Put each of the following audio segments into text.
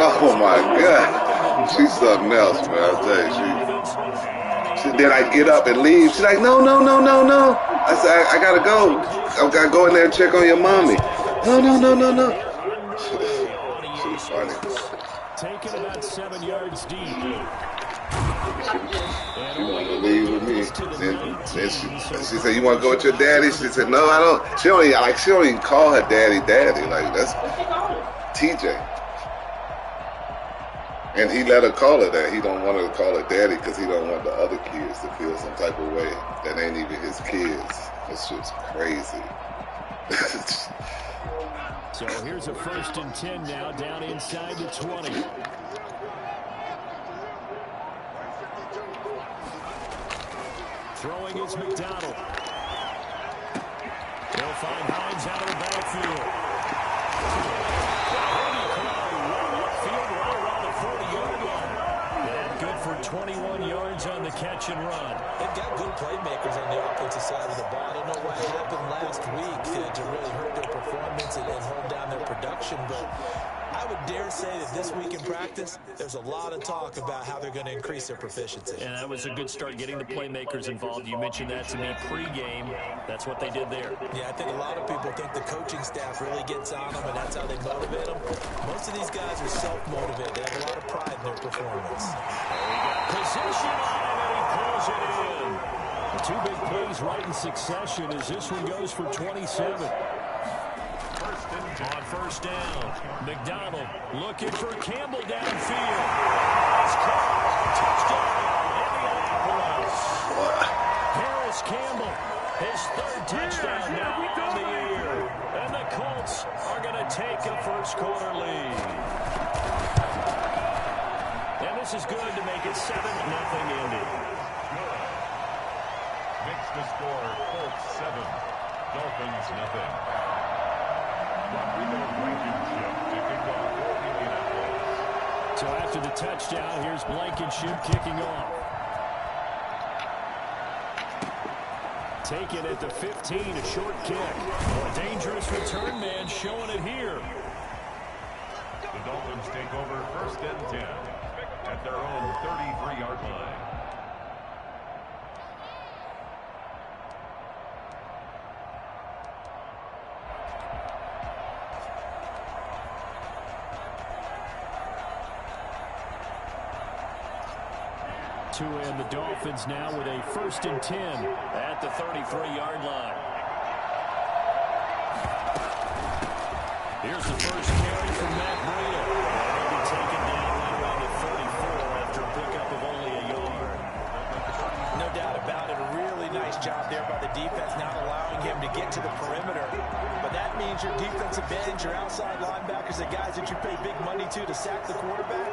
Oh my God, she's something else, man. I'll tell you, then I get up and leave. She's like, no, no, no, no, no. I said, I gotta go. I gotta go in there and check on your mommy. No, no, no, no, no. She's funny. Taking about 7 yards deep. She wanted to leave with me. Then she said, "You want to go with your daddy?" She said, "No, I don't." She don't even call her daddy. Like that's TJ. And he let her call her that. He don't want her to call her daddy because he don't want the other kids to feel some type of way that ain't even his kids. That shit's crazy. So here's a 1st and 10 now, down inside the 20. Throwing is McDonald. He'll find Hines out of the backfield. Good for 21 yards on the catch and run. They've got good playmakers on the offensive side of the ball. I don't know what happened last week to really hurt their performance and hold down their production, but I would dare say that this week in practice, there's a lot of talk about how they're going to increase their proficiency. And that was a good start getting the playmakers involved. You mentioned that to me pregame. That's what they did there. Yeah, I think a lot of people think the coaching staff really gets on them, and that's how they motivate them. Most of these guys are self-motivated. They have a lot of pride in their performance. Position on him, and he pulls it in. The 2 big plays right in succession as this one goes for 27. On 1st down, McDonald looking for Campbell downfield. Touchdown, Indianapolis. Harris Campbell, his 3rd touchdown now on the year. And the Colts are going to take a first-quarter lead. And this is good to make it 7-0 Indy. Makes the score Colts 7, Dolphins 0. So after the touchdown, here's Blankenship kicking off. Taken at the 15, a short kick. A dangerous return man showing it here. The Dolphins take over 1st and 10 at their own 33-yard line. And the Dolphins now with a 1st and 10 at the 33-yard line. Here's the first carry from Matt Breida. He'll be taken down right around the 34 after a pickup of only a yard. No doubt about it. A really nice job there by the defense, not allowing him to get to the perimeter. But that means your defensive ends, your outside linebackers, the guys that you pay big money to sack the quarterback,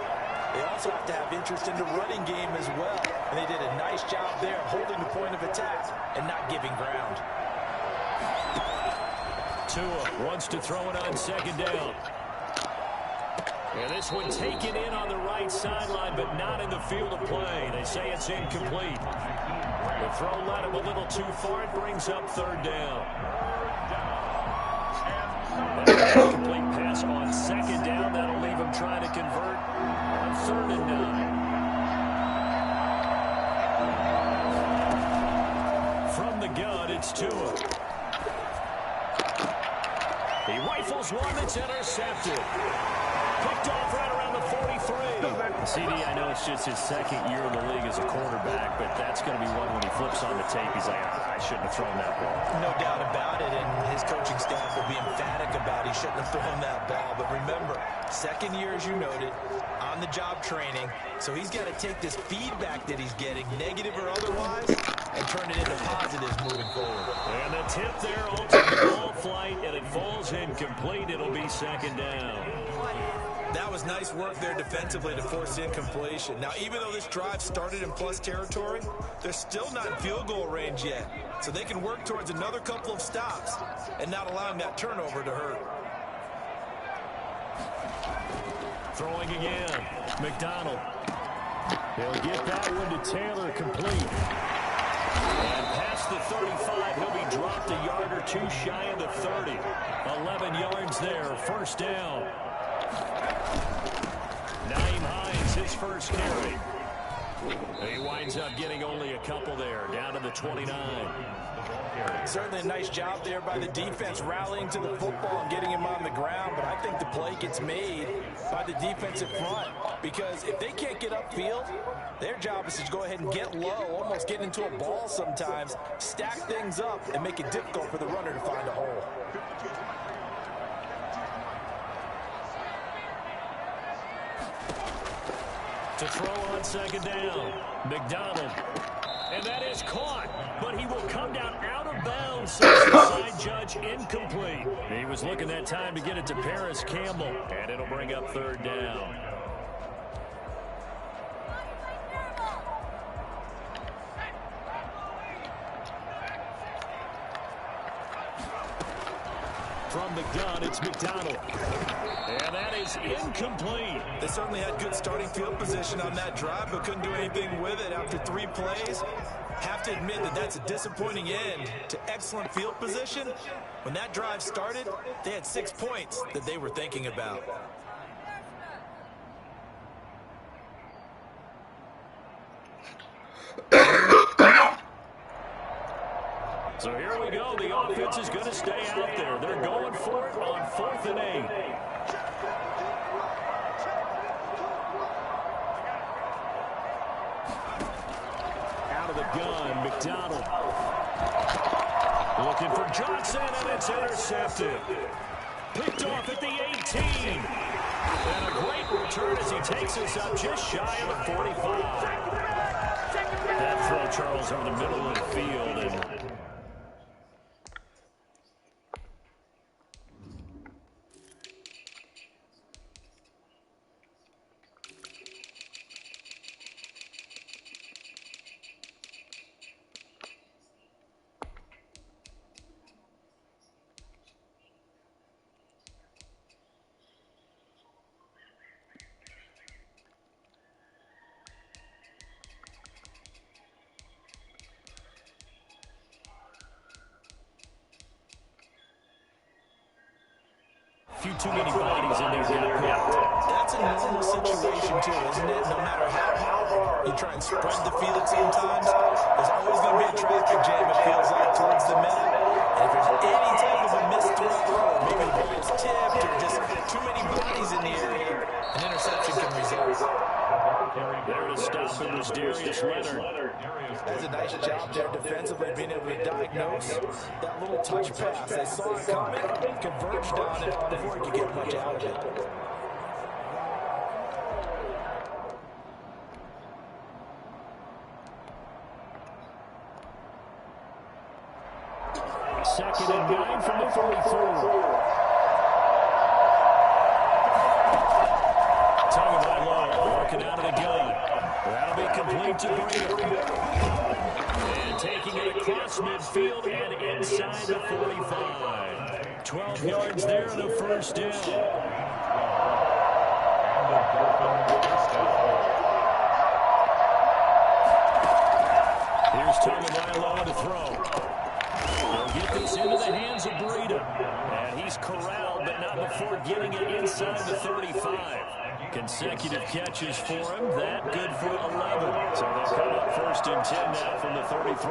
they also have to have interest in the running game as well. And they did a nice job there holding the point of attack and not giving ground. Tua wants to throw it on 2nd down. And this one taken in on the right sideline, but not in the field of play. They say it's incomplete. The throw led him a little too far. It brings up 3rd down. An incomplete pass on 2nd down. That'll leave him trying to convert on 3rd and 9. From the gun, it's Tua. He rifles one that's intercepted. Picked off right around the 43. CD, I know it's just his 2nd year in the league as a quarterback, but that's going to be one when he flips on the tape. He's like, I shouldn't have thrown that ball. No doubt about it, and his coaching staff will be emphatic about he shouldn't have thrown that ball. But remember, 2nd year, as you noted, on-the-job training, so he's got to take this feedback that he's getting, negative or otherwise, and turn it into positives moving forward. And the tip there, ultimate ball flight, and it falls incomplete. It'll be 2nd down. That was nice work there defensively to force incompletion. Now, even though this drive started in plus territory, they're still not in field goal range yet. So they can work towards another couple of stops and not allowing that turnover to hurt. Throwing again. McDonald. He'll get that one to Taylor complete. And past the 35, he'll be dropped a yard or two shy of the 30. 11 yards there, 1st down. first carry. He winds up getting only a couple there, down to the 29. Certainly a nice job there by the defense rallying to the football and getting him on the ground, but I think the play gets made by the defensive front because if they can't get upfield, their job is to go ahead and get low, almost get into a ball sometimes, stack things up, and make it difficult for the runner to find a hole. To throw on second down, McDonald. And that is caught, but he will come down out of bounds, says the side judge, incomplete. He was looking that time to get it to Paris Campbell, and it'll bring up third down. From the gun, it's McDonald. And that is incomplete. They certainly had good starting field position on that drive, but couldn't do anything with it after 3 plays. Have to admit that that's a disappointing end to excellent field position. When that drive started, they had 6 points that they were thinking about. So here we go. The offense is going to stay out there. They're going for it on 4th and 8. Out of the gun, McDonald. Looking for Johnson, and it's intercepted. Picked off at the 18. And a great return as he takes us up just shy of the 45. That throw, Charles, over the middle of the field. And too many bodies in there getting picked. That's a normal situation too, isn't it? No matter how hard you try and spread the field sometimes, there's always going to be a traffic jam, it feels like, towards the middle. And if there's any type of a missed throw, or maybe the ball is tipped, or just too many bodies in the area, an interception can result. There to stop him was Darius Leonard. That's a nice job there defensively, being able to diagnose that little touch pass. They saw it coming, converged on it before he could get much out of it. Second and 9 from the 44. Tongue by low, working out of the gun. That'll be complete to Breida. And taking it across midfield and inside the 45. 12 yards there in the first down. Here's Tagovailoa to throw. They'll get this into the hands of Breida. And he's corralled, but not before getting it inside the 35. Consecutive catches for him. That good for 11. So they'll come up 1st and 10 now from the 33.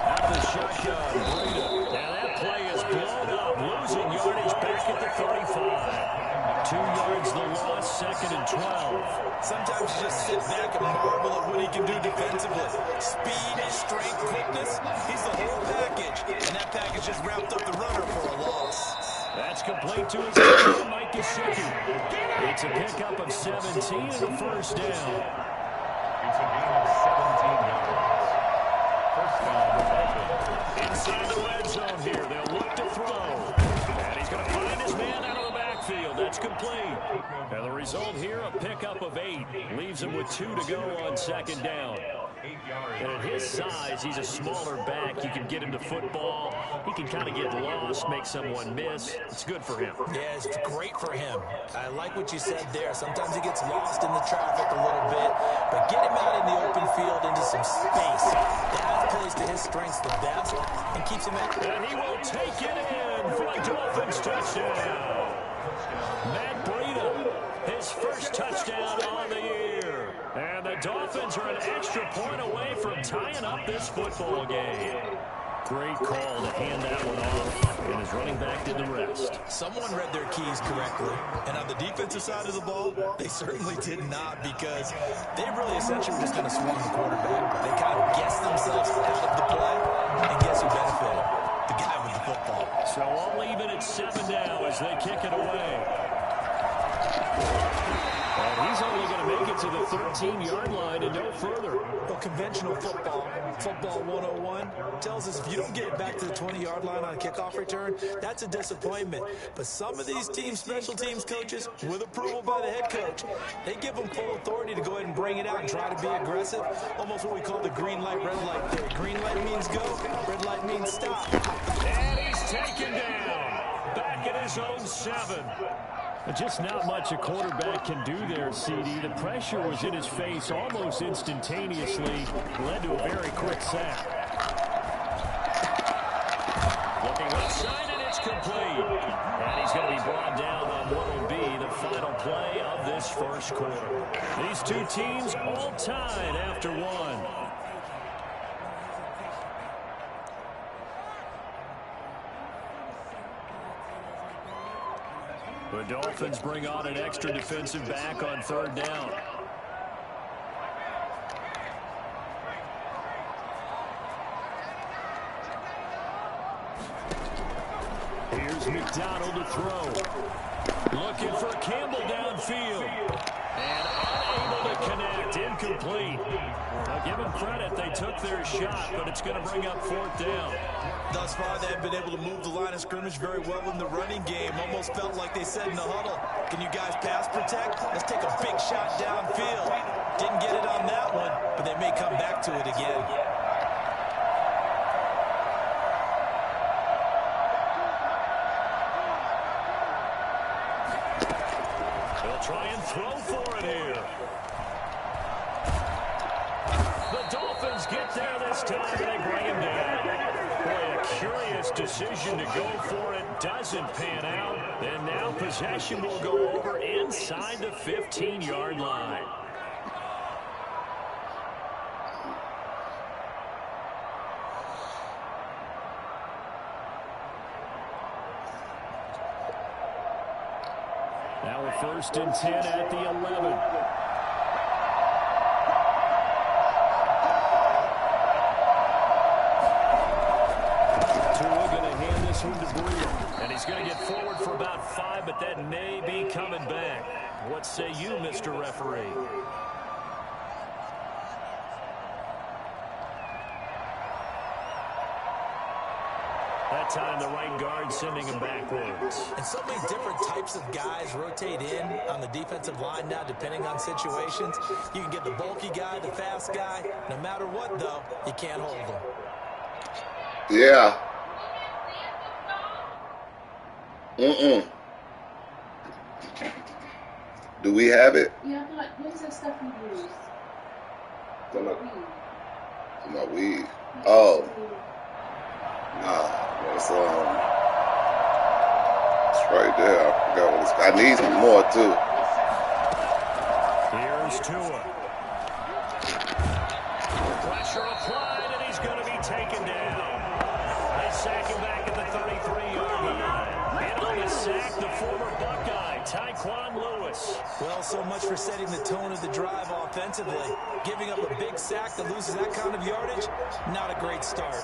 Out of the shotgun, Breida. Now that play is blown up. Losing yardage back at the 35. 2 yards the loss, 2nd and 12. Sometimes you just sit back and marvel at what he can do defensively. Speed, strength, quickness. He's the whole package. And that package just wrapped up the runner for a loss. That's complete to his team, Mike Gesicki. It's a pickup of 17 and a first down. It's a gain of 17 yards. First down. Inside the red zone here. They'll look to throw. And he's going to find his man out of the backfield. That's complete. And the result here, a pickup of 8. Leaves him with 2 to go on 2nd down. And at his size, he's a smaller back. You can get him to football. He can kind of get lost, make someone miss. It's good for him. Yeah, it's great for him. I like what you said there. Sometimes he gets lost in the traffic a little bit, but get him out in the open field into some space. That plays to his strengths the best and keeps him at. And he will take it in for a Dolphins touchdown. Matt Breida, his first touchdown Dolphins are an extra point away from tying up this football game. Great call to hand that one off, and his running back did the rest. Someone read their keys correctly, and on the defensive side of the ball, they certainly did not, because they really essentially were just going to swing the quarterback. They kind of guessed themselves out of the play, and guess who benefited? The guy with the football. So all even at 7 now as they kick it away. And he's only going to make it to the 13-yard line and no further. Well, conventional football 101, tells us if you don't get it back to the 20-yard line on a kickoff return, that's a disappointment. But some of these teams, special teams coaches, with approval by the head coach, they give them full authority to go ahead and bring it out and try to be aggressive. Almost what we call the green light, red light theory. Green light means go, red light means stop. And he's taken down. Back at his own 7. Just not much a quarterback can do there, CD. The pressure was in his face almost instantaneously. Led to a very quick sack. Looking left side, and it's complete. And he's going to be brought down on what will be the final play of this first quarter. These two teams all tied after one. The Dolphins bring on an extra defensive back on 3rd down. Here's McDonald to throw. Looking for Campbell downfield. And unable to connect. Incomplete. Now give them credit. They took their shot, but it's going to bring up 4th down. Thus far, they've been able to move the line of scrimmage very well in the running game. Almost felt like they said in the huddle, can you guys pass protect? Let's take a big shot downfield. Didn't get it on that one, but they may come back to it again. They'll try and throw for it here. The Dolphins get there this time, and they bring him down. Boy, a curious decision to go for it. Doesn't pan out. And now possession will go over inside the 15-yard line. Now a 1st and 10 at the 11. And he's going to get forward for about 5, but that may be coming back. What say you, Mr. Referee? That time the right guard sending him backwards. And so many different types of guys rotate in on the defensive line now, depending on situations. You can get the bulky guy, the fast guy. No matter what, though, you can't hold them. Yeah. Do we have it? Yeah, I feel like, what is that stuff you use? My weed. Oh. Nah. It's right there. I forgot what it's. I need some more too. Here's Tua. Pressure applied, and he's going to be taken down. They sack him back at the 33-yard line. And on the sack, the former Buckeye, Tyquan Lewis. Well, so much for setting the tone of the drive offensively. Giving up a big sack that loses that kind of yardage, not a great start.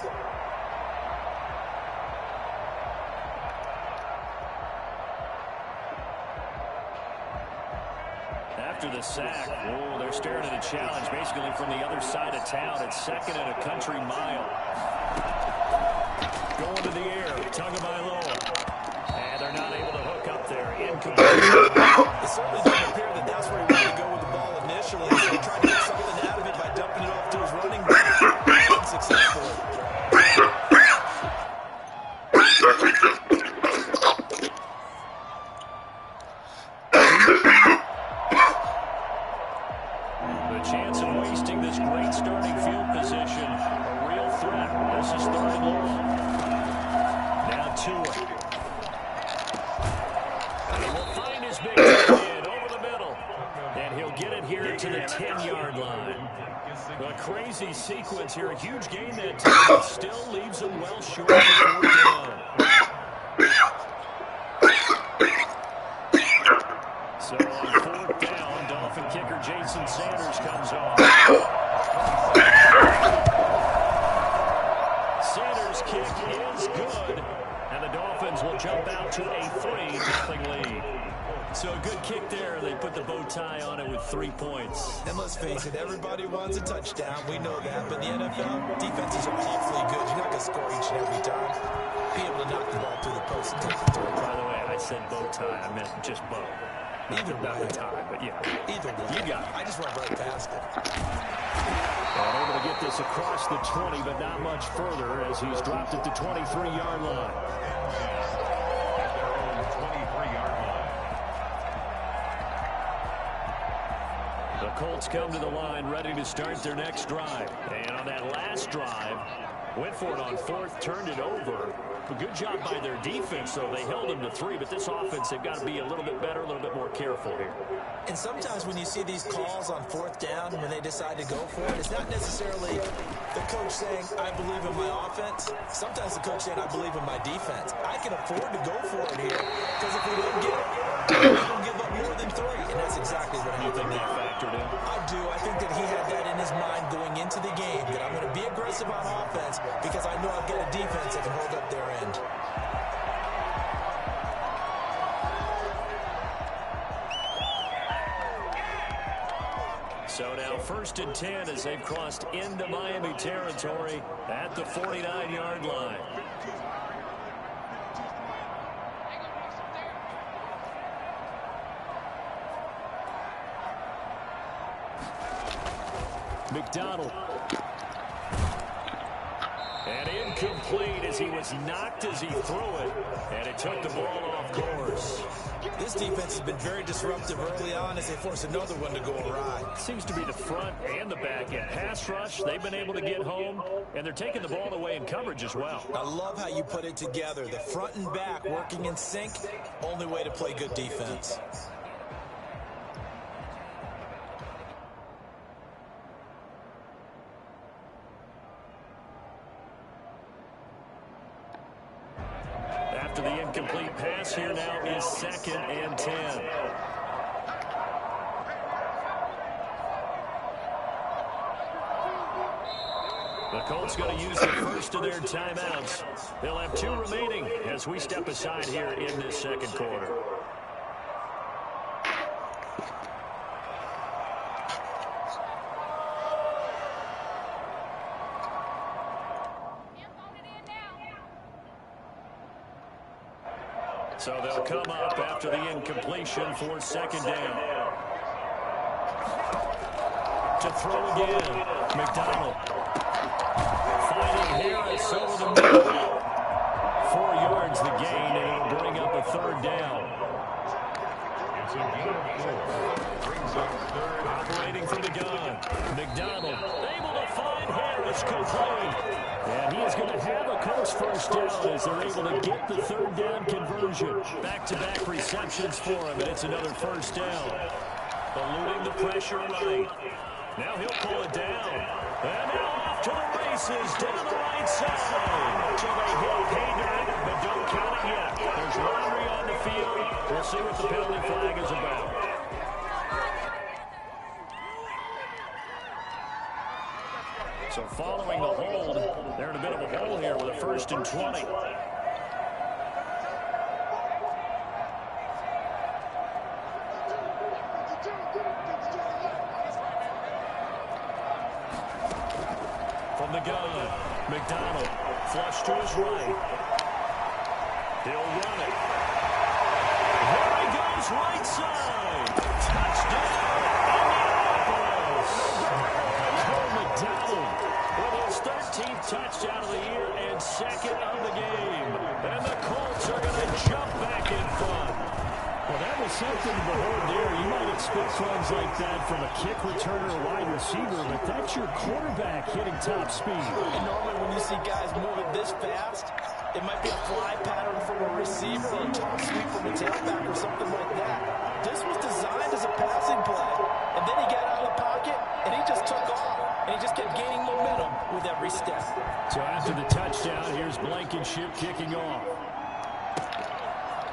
After the sack, oh, they're staring at a challenge basically from the other side of town. It's 2nd and a country mile. Going to the air, Tagovailoa. And they're not able to hook up there. Incomplete. It certainly didn't appear that that's where he wanted to go with the ball initially. So he tried to get something out of it by dumping it off to his running back. Unsuccessfully. Chance of wasting this great starting field position. A real threat. This is 3rd and long. Now Tua. And he will find his big tight end over the middle. And he'll get it here to the 10-yard line. A crazy sequence here. A huge gain that time, but still leaves them well short of the 4th down. So on 4th down, Dolphin kicker Jason Sanders comes on. Sanders' kick is good, and the Dolphins will jump out to a 3-0 lead. So a good kick there. They put the bow tie on it with 3 points. And let's face it, everybody wants a touchdown. We know that. But in the NFL, defenses are awfully good. You're not going to score each and every time. Be able to knock the ball through the post and take the throw. By the way, I said bow tie. I meant just bow. Either not way. the tie, but yeah. Either way. You got it. I just went right past it. And able to get this across the 20, but not much further as he's dropped at the 23-yard line. At their own 23-yard line. The Colts come to the line ready to start their next drive. And on that last drive, went for it on 4th, turned it over. A good job by their defense, though. They held them to 3, but this offense, they've got to be a little bit better, a little bit more careful here. And sometimes when you see these calls on 4th down, when they decide to go for it, it's not necessarily the coach saying, I believe in my offense. Sometimes the coach saying, I believe in my defense. I can afford to go for it here, because if we don't get it, we're going to give up more than 3. And that's exactly what happened. You think that factored in? I do. I think that he had that in his mind going into the game, that I'm going to be aggressive on offense because I know I've got a defense that can hold up their end. So now 1st and 10 as they've crossed into Miami territory at the 49-yard line. McDonald. And incomplete as he was knocked as he threw it. And it took the ball off course. This defense has been very disruptive early on as they force another one to go awry. Seems to be the front and the back end. Pass rush, they've been able to get home, and they're taking the ball away in coverage as well. I love how you put it together. The front and back working in sync, only way to play good defense. After the incomplete pass, here now is 2nd and 10. The Colts going to use the first of their timeouts. They'll have 2 remaining as we step aside here in this 2nd quarter. So they'll come up after the incompletion for 2nd down. To throw again, McDonald. Finding Harris over the middle. 4 yards the gain, and it'll bring up a 3rd down. It's a gain of 4. Brings up 3rd. Operating from the gun. McDonald able to find Harris complete. And he is going to have a Colts first down as they're able to get the 3rd down conversion. Back-to-back receptions for him, and it's another first down. Eluding the pressure right. Now he'll pull it down. And now off to the races down the right side. So they hit pay dirt, but don't count it yet. There's laundry on the field. We'll see what the penalty flag is about. So following the hold, they're in a bit of a hole here with a 1st and 20. From the gun, McDonald, flush to his right. He'll run it. There he goes, right side. Touchdown, Indianapolis. McDonald with his 13th touchdown of the year and 2nd of the game. And the Colts are going to jump back in front. Well, that was something to behold there. You might expect runs like that from a kick returner or wide receiver, but that's your quarterback hitting top speed. And normally when you see guys moving this fast, it might be a fly pattern from a receiver or a top sweep from a tailback or something like that. This was designed as a passing play, and then he got out of the pocket and he just kept gaining momentum with every step. So after the touchdown, here's Blankenship kicking off.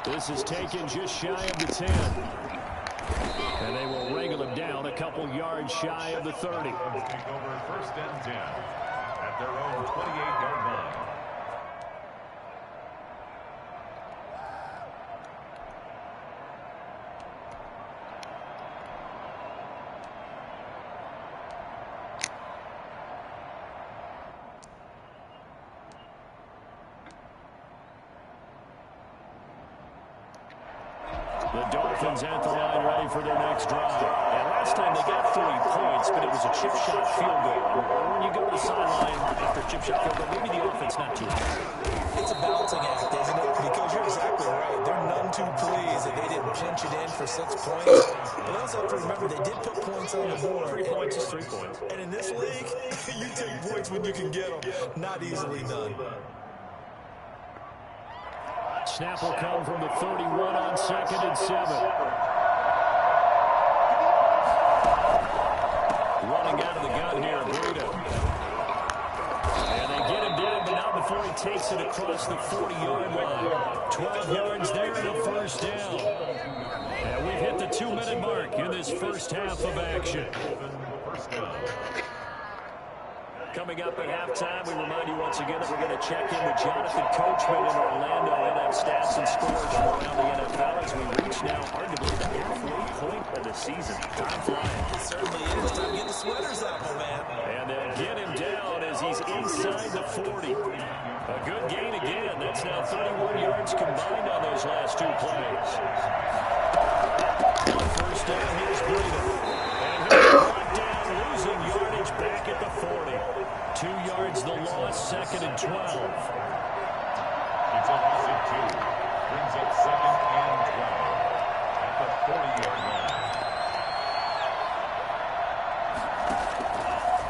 This is taken just shy of the 10. And they will wrangle him down a couple yards shy of the 30. Take over first and 10 at their own 28-yard line. The Dolphins at the line ready for their next drive. And last time they got 3 points, but it was a chip shot field goal. When you go to the sideline after a chip shot field goal, maybe the offense not too happy. It's a balancing act, isn't it? Because you're exactly right. They're none too pleased that they didn't punch it in for 6 points. But also have to remember they did put points on the board. 3 points is 3 points. And in this league, you take points when you can get them. Not easily done. Snap will come from the 31 on 2nd and 7. Running out of the gun here, Breida. And they get him down, but not before he takes it across the 40-yard line. 12 yards there and a first down. And we've hit the 2-minute mark in this first half of action. Coming up at halftime, we remind you once again that we're going to check in with Jonathan Coachman in Orlando and have stats and scores from around the NFL as we reach now arguably the halfway point of the season. Time flying. It certainly is. Time to get the sweaters out, my man. And they'll get him down as he's inside the 40. A good gain again. That's now 31 yards combined on those last 2 plays. First down, here's Breida. And he'll be brought down, losing yardage back at the 40. 2 yards the loss, 2nd and 12. It's a loss of 2. Brings up 2nd and 12 at the 40-yard line.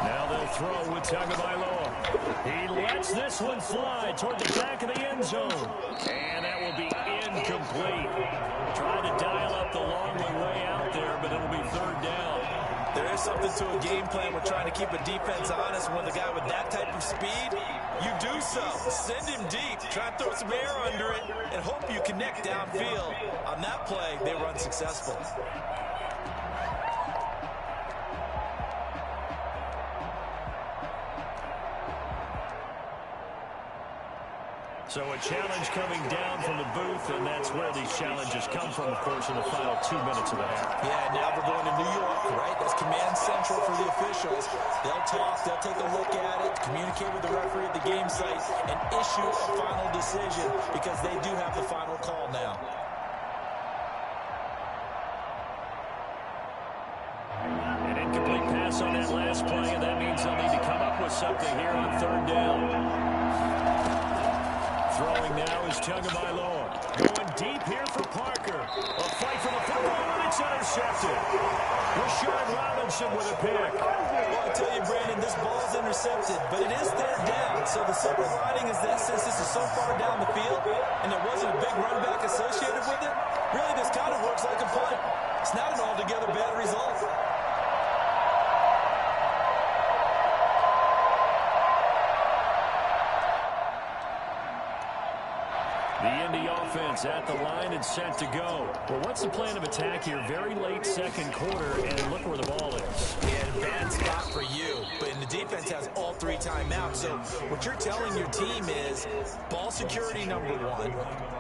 Now they'll throw with Tagovailoa. He lets this one fly toward the back of the end zone. And that will be incomplete. Trying to dial up the long way out there, but it'll be 3rd down. There is something to a game plan with trying to keep a defense honest. When the guy with that type of speed, you do so. Send him deep. Try and throw some air under it and hope you connect downfield. On that play, they were unsuccessful. So a challenge coming down from the booth, and that's where these challenges come from, of course, in the final 2 minutes of the half. Yeah, now they're going to New York, right? That's command central for the officials. They'll talk, they'll take a look at it, communicate with the referee at the game site, and issue a final decision because they do have the final call now. An incomplete pass on that last play, and that means they'll need to come up with something here on 3rd down. Throwing now is Tagovailoa. Going deep here for Parker. A fight for the football, and it's intercepted. Rashard Robinson with a pick. Well, I tell you, Brandon, this ball is intercepted, but it is 3rd down. So the silver lining is that since this is so far down the field and there wasn't a big run back associated with it, really this kind of works like a punt. It's not an altogether bad result. The Indy offense at the line and set to go. Well, what's the plan of attack here? Very late 2nd quarter, and look where the ball is. Yeah, bad spot for you. But the defense has all 3 timeouts. So what you're telling your team is ball security number 1.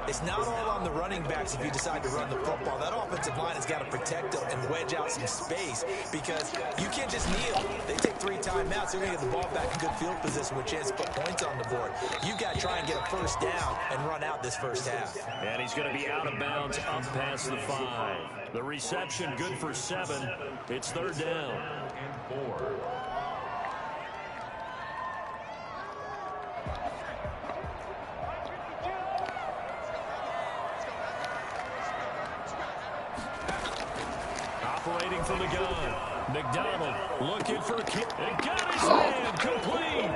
It's not all on the running backs if you decide to run the football. That offensive line has got to protect them and wedge out some space because you can't just kneel. They take 3 timeouts. They're going to get the ball back in good field position with a chance to put points on the board. You've got to try and get a first down and run out this first half. And he's going to be out of bounds up past the 5. The reception good for 7. It's 3rd down. And 4. Operating from the gun. McDonald looking for a kick. And got his man complete.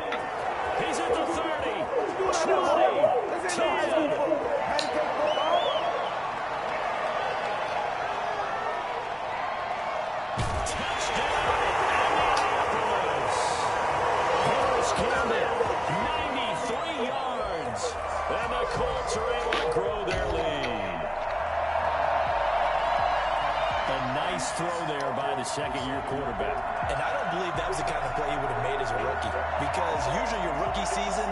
He's at the 30, 20, 10. Touchdown, Indianapolis. nice throw there by the second-year quarterback. And I don't believe that was the kind of play he would have made as a rookie, because usually your rookie season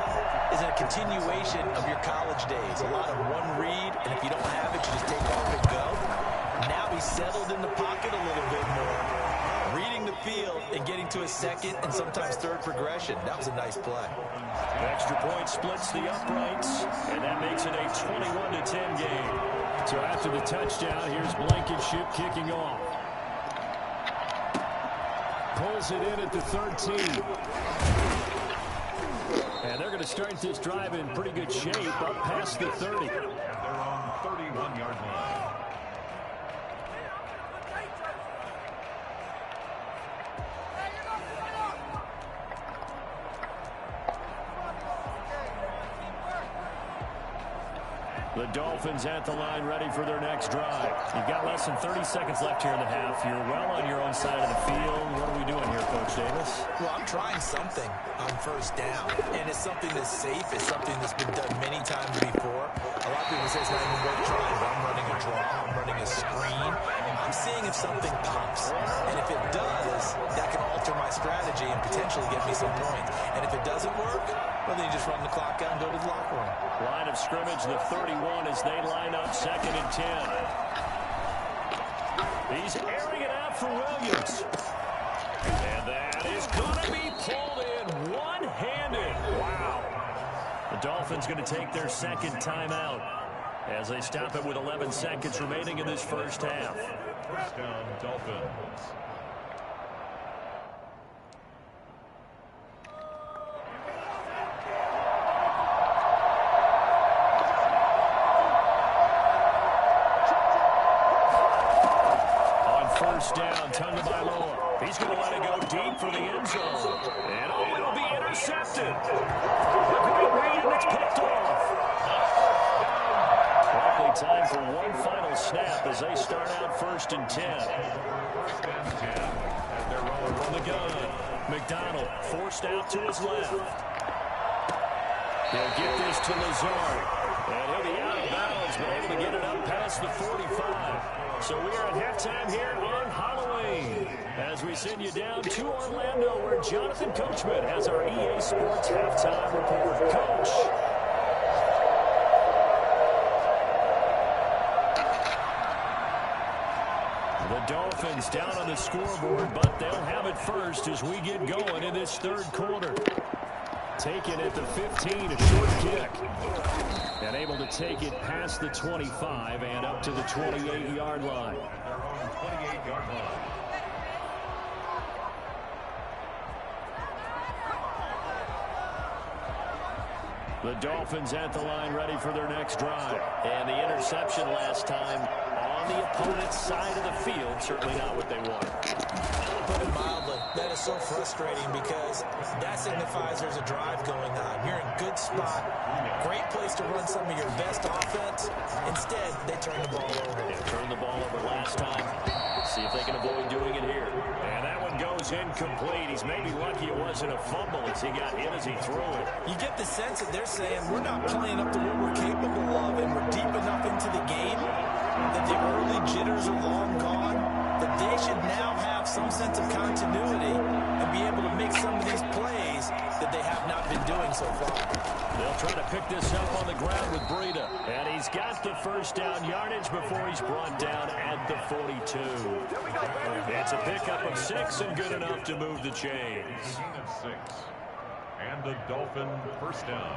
is a continuation of your college days. A lot of one read, and if you don't have it, you just take off and go. Now he's settled in the pocket a little bit more, reading the field and getting to a second and sometimes third progression. That was a nice play. The extra point splits the uprights, and that makes it a 21-10 game. So after the touchdown, here's Blankenship kicking off. Pulls it in at the 13. And they're going to start this drive in pretty good shape up past the 30. They're on 31-yard line. The Dolphins at the line, ready for their next drive. You've got less than 30 seconds left here in the half. You're well on your own side of the field. What are we doing here, Coach Davis? Well, I'm trying something on first down, and it's something that's safe. It's something that's been done many times before. A lot of people say it's not even worth trying, but I'm running a draw. I'm running a screen. I'm seeing if something pops, and if it does, that can alter my strategy and potentially get me some points. And if it doesn't work, well, then you just run the clock out and go to the locker room. Line of scrimmage, the 31 as they line up 2nd and 10. He's airing it out for Williams. And that is going to be pulled in one-handed. Wow. The Dolphins going to take their second timeout as they stop it with 11 seconds remaining in this first half. First down, Dolphins. First down, Tagovailoa. He's going to let it go deep for the end zone. And oh, it'll be intercepted. A great read, and it's picked off. Likely time for one final snap as they start out 1st and 10. 1st and 10. And they're rolling From the gun, McDonald forced out to his left. He'll get this to Lazard. And he'll be out of bounds, but able to get it up past the 45. So we are at halftime here on Halloween as we send you down to Orlando where Jonathan Coachman has our EA Sports halftime report. Coach. The Dolphins down on the scoreboard, but they'll have it first as we get going in this third quarter. Taken at the 15, a short kick. And able to take it past the 25 and up to the 28-yard line. Their own 28-yard line. The Dolphins at the line ready for their next drive. And the interception last time on the opponent's side of the field. Certainly not what they wanted. Put it mildly, that is so frustrating because that signifies there's a drive going on. You're in a good spot, great place to run some of your best offense. Instead, they turn the ball over. They turned the ball over last time. See if they can avoid doing it here. And that one goes incomplete. He's maybe lucky it wasn't a fumble as he got hit as he threw it. You get the sense that they're saying we're not playing up to what we're capable of and we're deep enough into the game that the early jitters are long gone, that they should now have some sense of continuity and be able to make some of these plays that they have not been doing so far. They'll try to pick this up on the ground with Breida. And he's got the first down yardage before he's brought down at the 42. It's a pickup of 6 and good enough to move the chains. Gain of 6. And the Dolphin first down.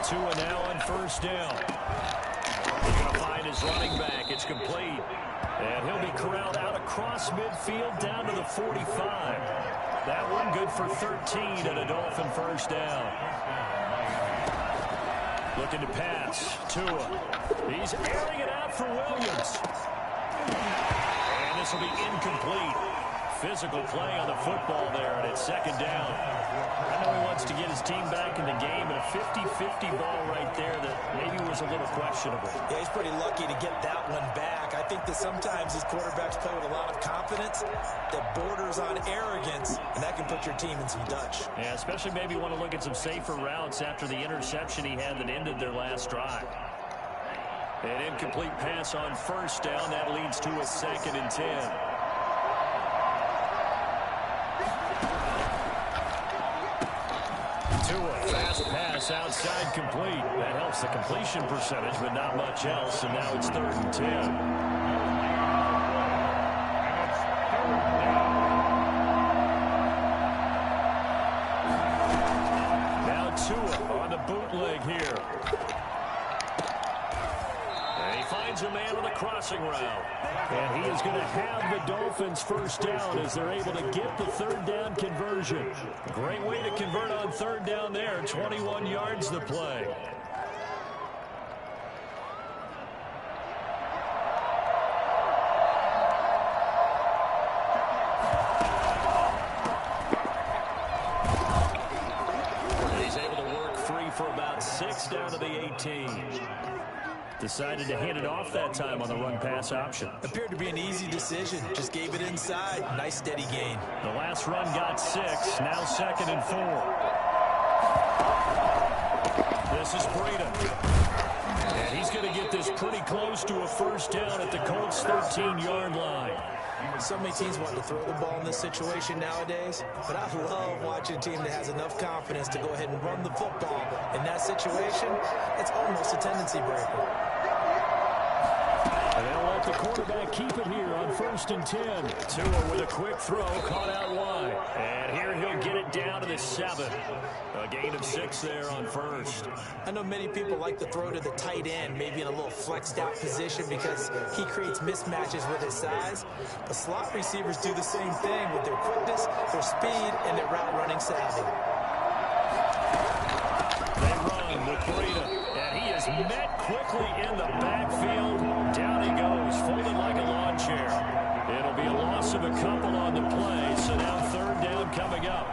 Tua now on first down. He's going to find his running back. It's complete. And he'll be corralled out across midfield down to the 45. That one good for 13 and a Dolphin first down. Looking to pass. Tua. He's airing it out for Williams. And this will be incomplete. Physical play on the football there, and it's 2nd down. I know he wants to get his team back in the game, but a 50-50 ball right there that maybe was was a little questionable. Yeah, he's pretty lucky to get that one back. I think that sometimes these quarterbacks play with a lot of confidence that borders on arrogance, and that can put your team in some Dutch. Yeah, especially maybe want to look at some safer routes after the interception he had that ended their last drive. An incomplete pass on first down. That leads to a 2nd and 10. Fast pass outside complete. That helps the completion percentage, but not much else. And now it's 3rd and 10. Now Tua on the bootleg here. And he finds a man on the crossing route. And he is going to have the Dolphins first down as they're able to get the 3rd down conversion. Great way to convert on 3rd down there. 21 yards to play. He's able to work free for about 6 down to the 18. Decided to hand it off that time on the run-pass option. Appeared to be an easy decision. Just gave it inside. Nice, steady gain. The last run got 6. Now 2nd and 4. This is Breida. And he's going to get this pretty close to a first down at the Colts' 13-yard line. So many teams want to throw the ball in this situation nowadays, but I love watching a team that has enough confidence to go ahead and run the football. In that situation, it's almost a tendency breaker. And they'll let the quarterback keep it here on 1st and 10. Tua with a quick throw, caught out wide. And here he'll get it down to the 7. A gain of 6 there on 1st. I know many people like to throw to the tight end, maybe in a little flexed out position because he creates mismatches with his size. But slot receivers do the same thing with their quickness, their speed, and their route running savvy. They run with Breida, and he is met quickly in the backfield. Down he goes, folded like a lawn chair. It'll be a loss of a couple on the play, so now 3rd down coming up.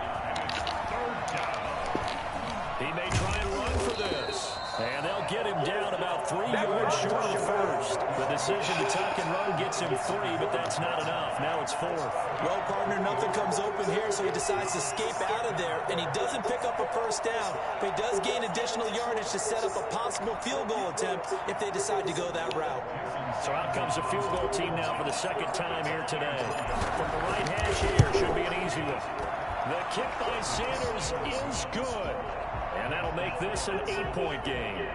He may try and run for this. And they'll get him down about 3 yards short of 1st. The decision to tuck and run gets him 3, but that's not enough. Now it's 4th. Well, partner, nothing comes open here, so he decides to escape out of there, and he doesn't pick up a first down, but he does gain additional yardage to set up a possible field goal attempt if they decide to go that route. So out comes a field goal team now for the 2nd time here today. From the right hash here, should be an easy one. The kick by Sanders is good. And that'll make this an 8-point game.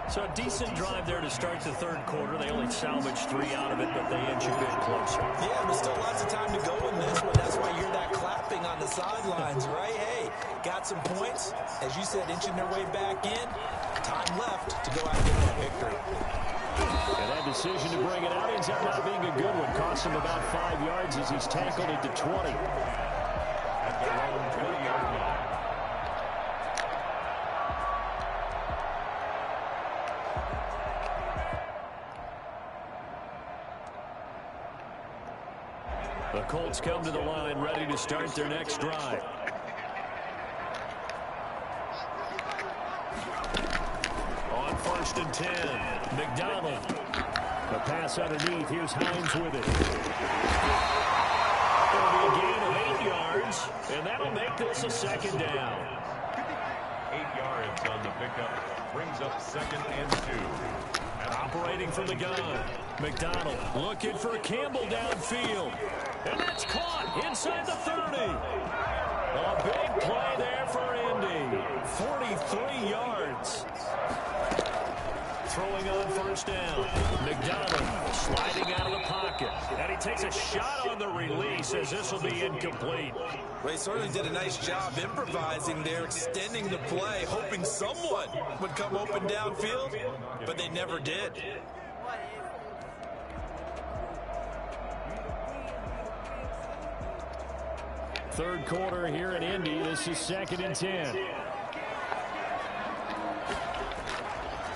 So a decent drive there to start the 3rd quarter. They only salvaged 3 out of it, but they inch a bit closer. Yeah, but still lots of time to go in this one. That's why you're that clapping on the sidelines, right? Hey, got some points. As you said, inching their way back in. Time left to go out and get that victory. And that decision to bring it out ends up not being a good one. Cost him about 5 yards as he's tackled it to 20. At their own 20-yard line. The Colts come to the line ready to start their next drive. On 1st and 10, McDonald. The pass underneath. Here's Hines with it. It'll be a gain of 8 yards, and that'll make this a 2nd down. 8 yards on the pickup. Brings up 2nd and 2. Operating from the gun. McDonald looking for Campbell downfield. And that's caught inside the 30. A big play there for Indy. 43 yards. Throwing on 1st down. McDonald sliding out of the pocket. And he takes a shot on the release as this will be incomplete. Well, he certainly did a nice job improvising there, extending the play, hoping someone would come open downfield, but they never did. Third quarter here in Indy. This is 2nd and 10.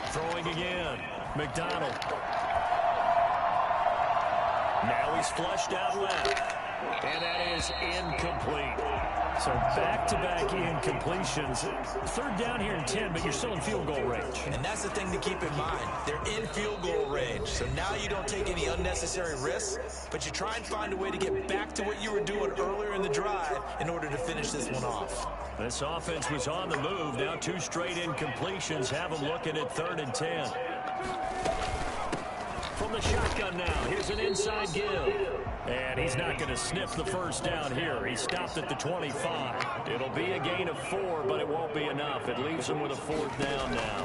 Throwing again. McDonald. Now he's flushed out left. And that is incomplete. So back-to-back incompletions. Third down here in 10, but you're still in field goal range. And that's the thing to keep in mind. They're in field goal range. So now you don't take any unnecessary risks, but you try and find a way to get back to what you were doing earlier in the drive in order to finish this one off. This offense was on the move. Now 2 straight incompletions have them looking at 3rd and 10. From the shotgun now, here's an inside give. And he's not going to sniff the first down here. He stopped at the 25. It'll be a gain of 4, but it won't be enough. It leaves him with a 4th down now.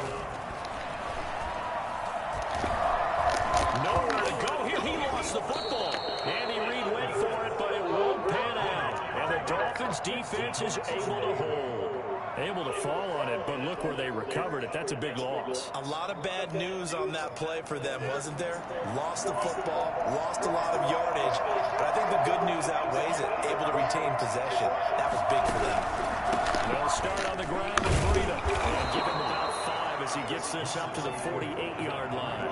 Nowhere to go here. He lost the football. Andy Reid went for it, but it won't pan out. And the Dolphins defense is able to hold. Able to fall on it, but look where they recovered it. That's a big loss. A lot of bad news on that play for them, wasn't there? Lost the football, lost a lot of yardage, but I think the good news outweighs it. Able to retain possession. That was big for them. They'll start on the ground with Breida. And give him about 5 as he gets this up to the 48-yard line.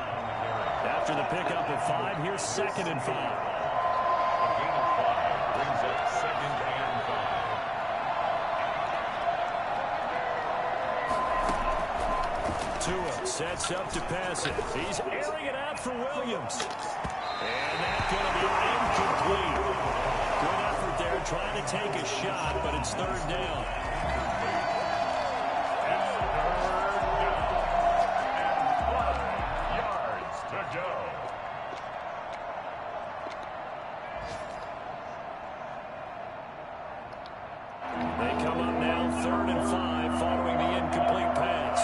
After the pickup of 5, here's 2nd and 5. A gain of 5 brings up 2nd and 5. Tua sets up to pass it. He's airing it out for Williams. And that's going to be incomplete. Good effort there trying to take a shot, but it's 3rd down. Yards to go. They come up now 3rd and 5 following the incomplete pass.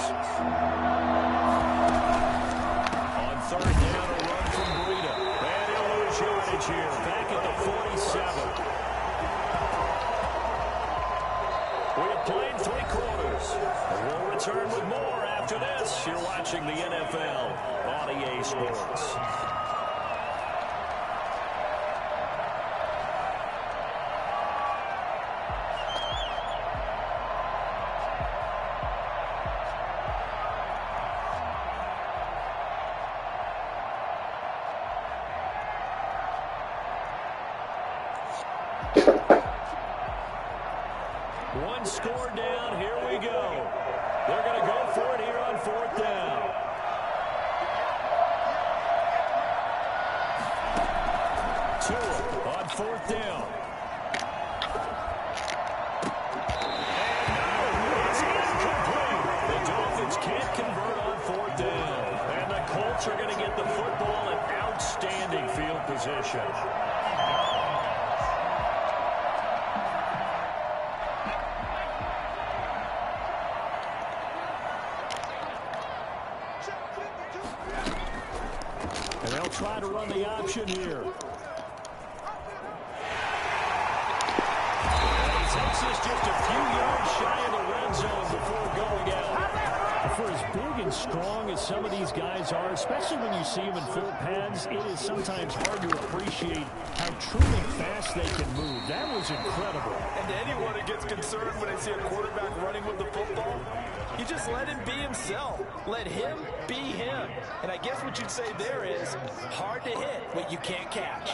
On 3rd down, a run from Breida. And he'll lose yardage here. Back at the 47. We have played 3 quarters. We'll return with more after this. You're watching the NFL on EA Sports. One score down. Here we go. They're going to go for it here on 4th down. Tua on 4th down. And no, it's incomplete. The Dolphins can't convert on 4th down. And the Colts are going to get the football in outstanding field position. And they'll try to run the option here. And he takes this just a few yards shy of the red zone before going out. For as big and strong as some of these guys are, especially when you see them in full pads, it is sometimes hard to appreciate how truly fast they can move. That was incredible. And anyone who gets concerned when they see a quarterback running with the football, you just let him be himself. Let him be him. And I guess what you'd say there is hard to hit what you can't catch.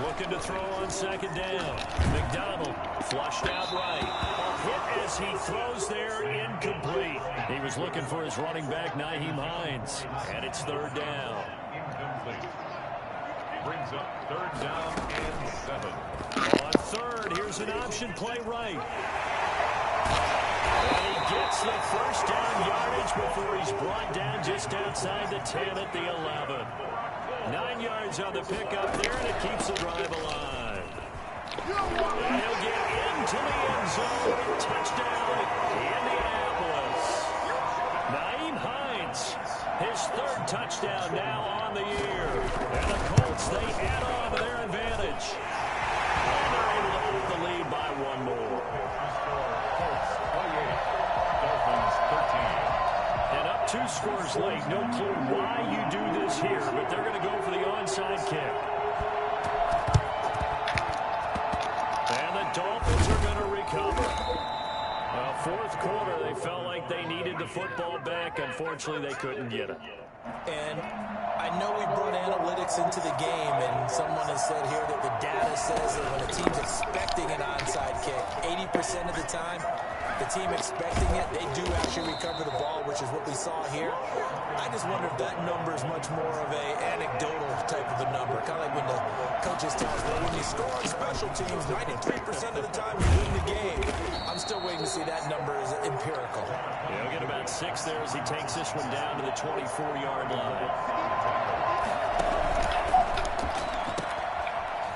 Looking to throw on 2nd down. McDonald flushed out right. A hit as he throws there, incomplete. He was looking for his running back, Nyheim Hines. And it's 3rd down. Incomplete. Brings up 3rd down and 7. On 3rd, here's an option play right. And he gets the first down yardage before he's brought down just outside the 10 at the 11. 9 yards on the pickup there, and it keeps the drive alive. And he'll get into the end zone. Touchdown, Indianapolis. Nyheim Hines, his 3rd touchdown now on the year. And the Colts, they add on to their advantage. And they're able to hold the lead by 1 more. Colts 28, Dolphins 13. And up 2 scores late. No clue why you do this here, but they're going to go for the onside kick. And the Dolphins are going to recover. 4th quarter, they felt like but they needed the football back. Unfortunately, they couldn't get it. And I know we brought analytics into the game, and someone has said here that the data says that when a team's expecting an onside kick, 80% of the time, the team expecting it, they do actually recover the ball, which is what we saw here. I just wonder if that number is much more of a anecdotal type of a number, kind of like when the coaches tell us, well, when you score on special teams, 93% of the time you win the game. I'm still waiting to see that number as empirical. Yeah, we'll get about 6 there as he takes this one down to the 24-yard line.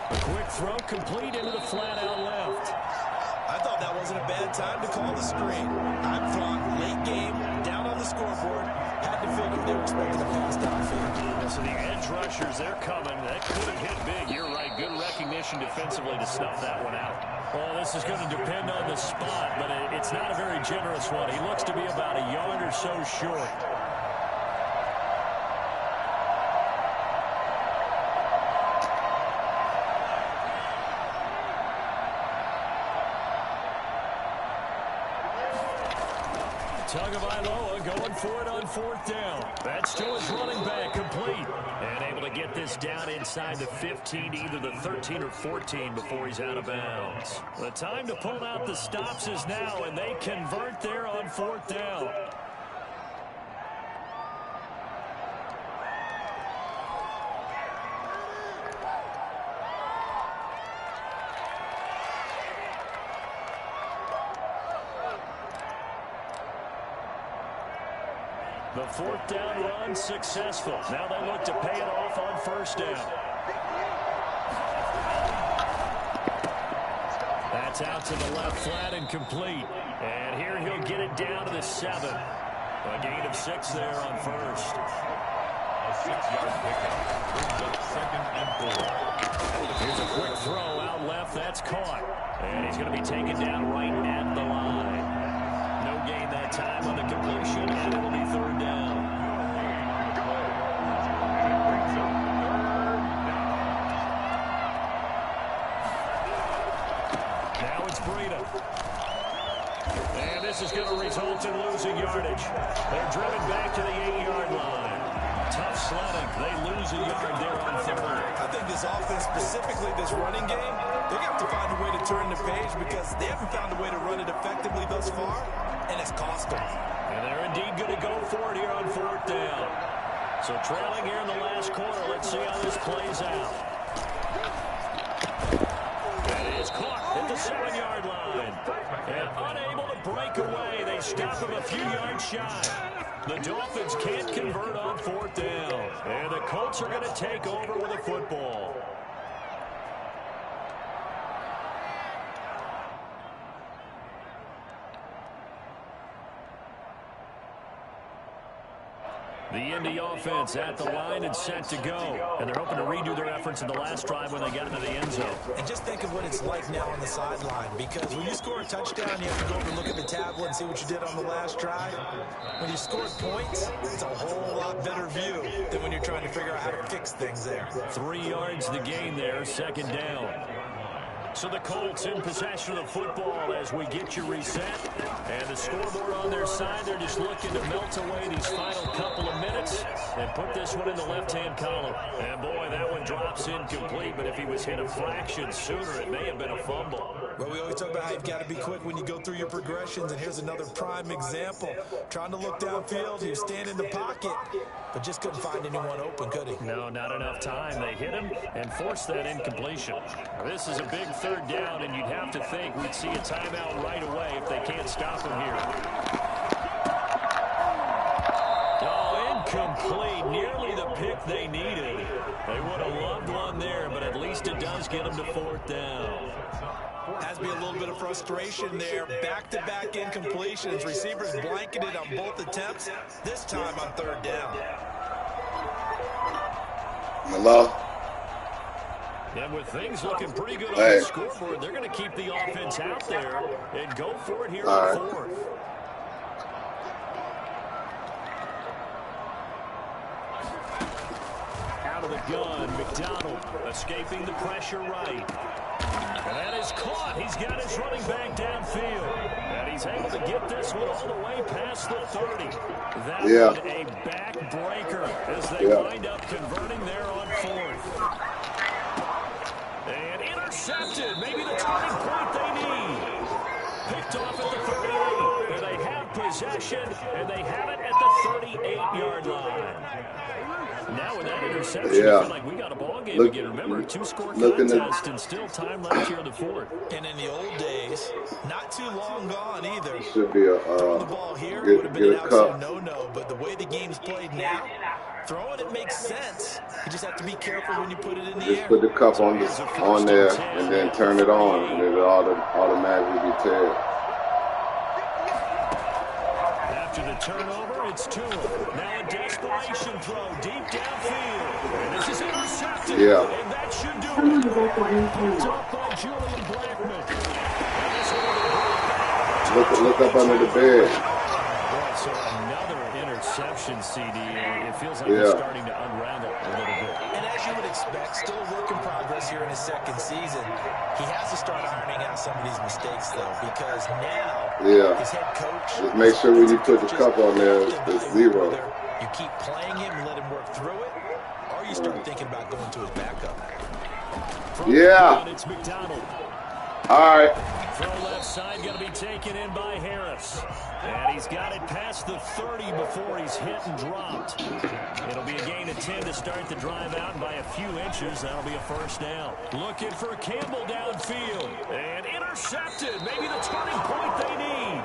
A quick throw complete into the flat out left. I thought that wasn't a bad time to call the screen. I thought late game, down on the scoreboard, had to figure they were expecting a pass downfield. So the edge rushers, they're coming. That could have hit big. You're right. Good recognition defensively to snuff that one out. Well, this is going to depend on the spot, but it's not a very generous one. He looks to be about a yard or so short. Tagovailoa going for it on 4th down. That's to his running back, complete. And able to get this down inside the 15, either the 13 or 14 before he's out of bounds. The time to pull out the stops is now, and they convert there on 4th down. The 4th down run successful. Now they look to pay it off on 1st down. That's out to the left flat and complete. And here he'll get it down to the 7. A gain of 6 there on 1st. A 6-yard pickup brings up 2nd and 4. Here's a quick throw out left. That's caught. And he's going to be taken down right at the line. No gain that time on the completion, and it'll be 3rd down. Now it's Breida. And this is going to result in losing yardage. They're driven back to the 8-yard line. Tough sledding. They lose a yard there on 3rd. I think this offense, specifically this running game, they're going to have to find a way to turn the page because they haven't found a way to run it effectively thus far, and it's cost them. And they're indeed going to go for it here on 4th down. So trailing here in the last quarter. Let's see how this plays out. That is caught at the 7-yard line. And unable to break away. They stop him a few yards shy. The Dolphins can't convert on 4th down. And the Colts are going to take over with a football. The Indy offense at the line and set to go. And they're hoping to redo their efforts in the last drive when they got into the end zone. And just think of what it's like now on the sideline, because when you score a touchdown, you have to go over and look at the tablet and see what you did on the last drive. When you scored points, it's a whole lot better view than when you're trying to figure out how to fix things there. 3 yards the gain there, 2nd down. So the Colts in possession of the football as we get you reset. And the scoreboard on their side, they're just looking to melt away these final couple of minutes and put this one in the left-hand column. And boy, that one drops incomplete, but if he was hit a fraction sooner, it may have been a fumble. Well, we always talk about how you've got to be quick when you go through your progressions, and here's another prime example. Trying to look downfield, he was standing in the pocket, but just couldn't find anyone open, could he? No, not enough time. They hit him and forced that incompletion. This is a big 3rd down, and you'd have to think we'd see a timeout right away if they can't stop him here. Oh, incomplete. Nearly the pick they needed. They would have loved one there, but at least it does get them to 4th down. Has to be a little bit of frustration there. Back-to-back incompletions. Receivers blanketed on both attempts, this time on 3rd down. Hello? And with things looking pretty good on the scoreboard, they're going to keep the offense out there and go for it here on 4th. Out of the gun, McDonald escaping the pressure right. And that is caught. He's got his running back downfield. And he's able to get this one all the way past the 30. That one a backbreaker as they wind up converting there on 4th. And intercepted. Maybe the turning point they need. Picked off at the 38. And they have possession, and they have it at the 38-yard line. Now with that interception, I feel like we got a ball game again. Remember, 2-score contest and still time left here in the 4th. And in the old days, not too long gone either. Should be a throwing the ball here would have been an absolute no-no. But the way the game's played now, throwing it makes sense. You just have to be careful when you put it in the air. Just put the cup on there and then turn it on, and it'll automatically be tagged. After the turnover, it's Tua. Now a desperation throw deep downfield. And this is intercepted. Yeah. And that should do it. Picked off by Julian Blackman. Look up under the bed. Boy, so another interception, CD. It feels like it's starting to unravel a little bit. And as you would expect, still a work in progress here in his second season. He has to start ironing out some of these mistakes, though, because now his head coach... Just make sure when you put the cup on there, it's 0. You keep playing him and let him work through it, or you start thinking about going to his backup. It's McDonald. All right. Throw left side going to be taken in by Harris. And he's got it past the 30 before he's hit and dropped. It'll be a gain of 10 to start the drive out, and by a few inches, that'll be a first down. Looking for Campbell downfield. And intercepted. Maybe the turning point they need.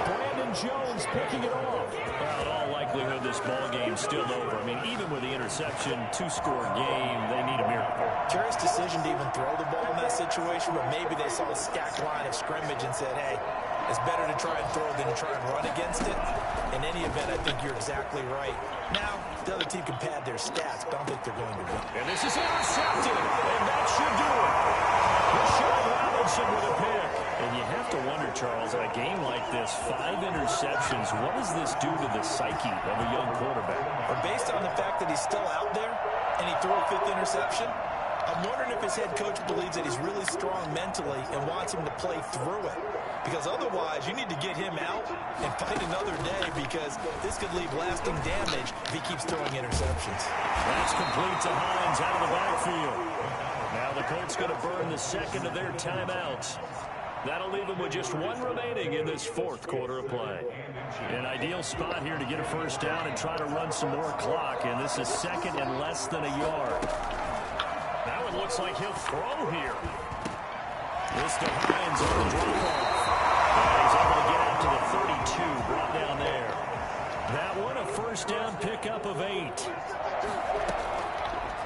Brandon Jones picking it off. Well, in all likelihood, this ball game's still over. I mean, even with the interception, 2-score game, they need a miracle. Curious decision to even throw the ball in that situation, but maybe they saw a stacked line of scrimmage and said, hey, it's better to try and throw than to try and run against it. In any event, I think you're exactly right. Now, the other team can pad their stats, but I don't think they're going to win. And this is intercepted, and that should do it. Rashawn Robinson with a pick. And you have to wonder, Charles, in a game like this, 5 interceptions, what does this do to the psyche of a young quarterback? But based on the fact that he's still out there and he threw a 5th interception, I'm wondering if his head coach believes that he's really strong mentally and wants him to play through it. Because otherwise, you need to get him out and fight another day, because this could leave lasting damage if he keeps throwing interceptions. That's complete to Hines out of the backfield. Now the Colts going to burn the second of their timeouts. That'll leave them with just 1 remaining in this 4th quarter of play. An ideal spot here to get a first down and try to run some more clock, and this is second and less than a yard. Now it looks like he'll throw here. This to Hines on the drop-off. And he's able to get out to the 32, brought down there. That one a first down pickup of 8.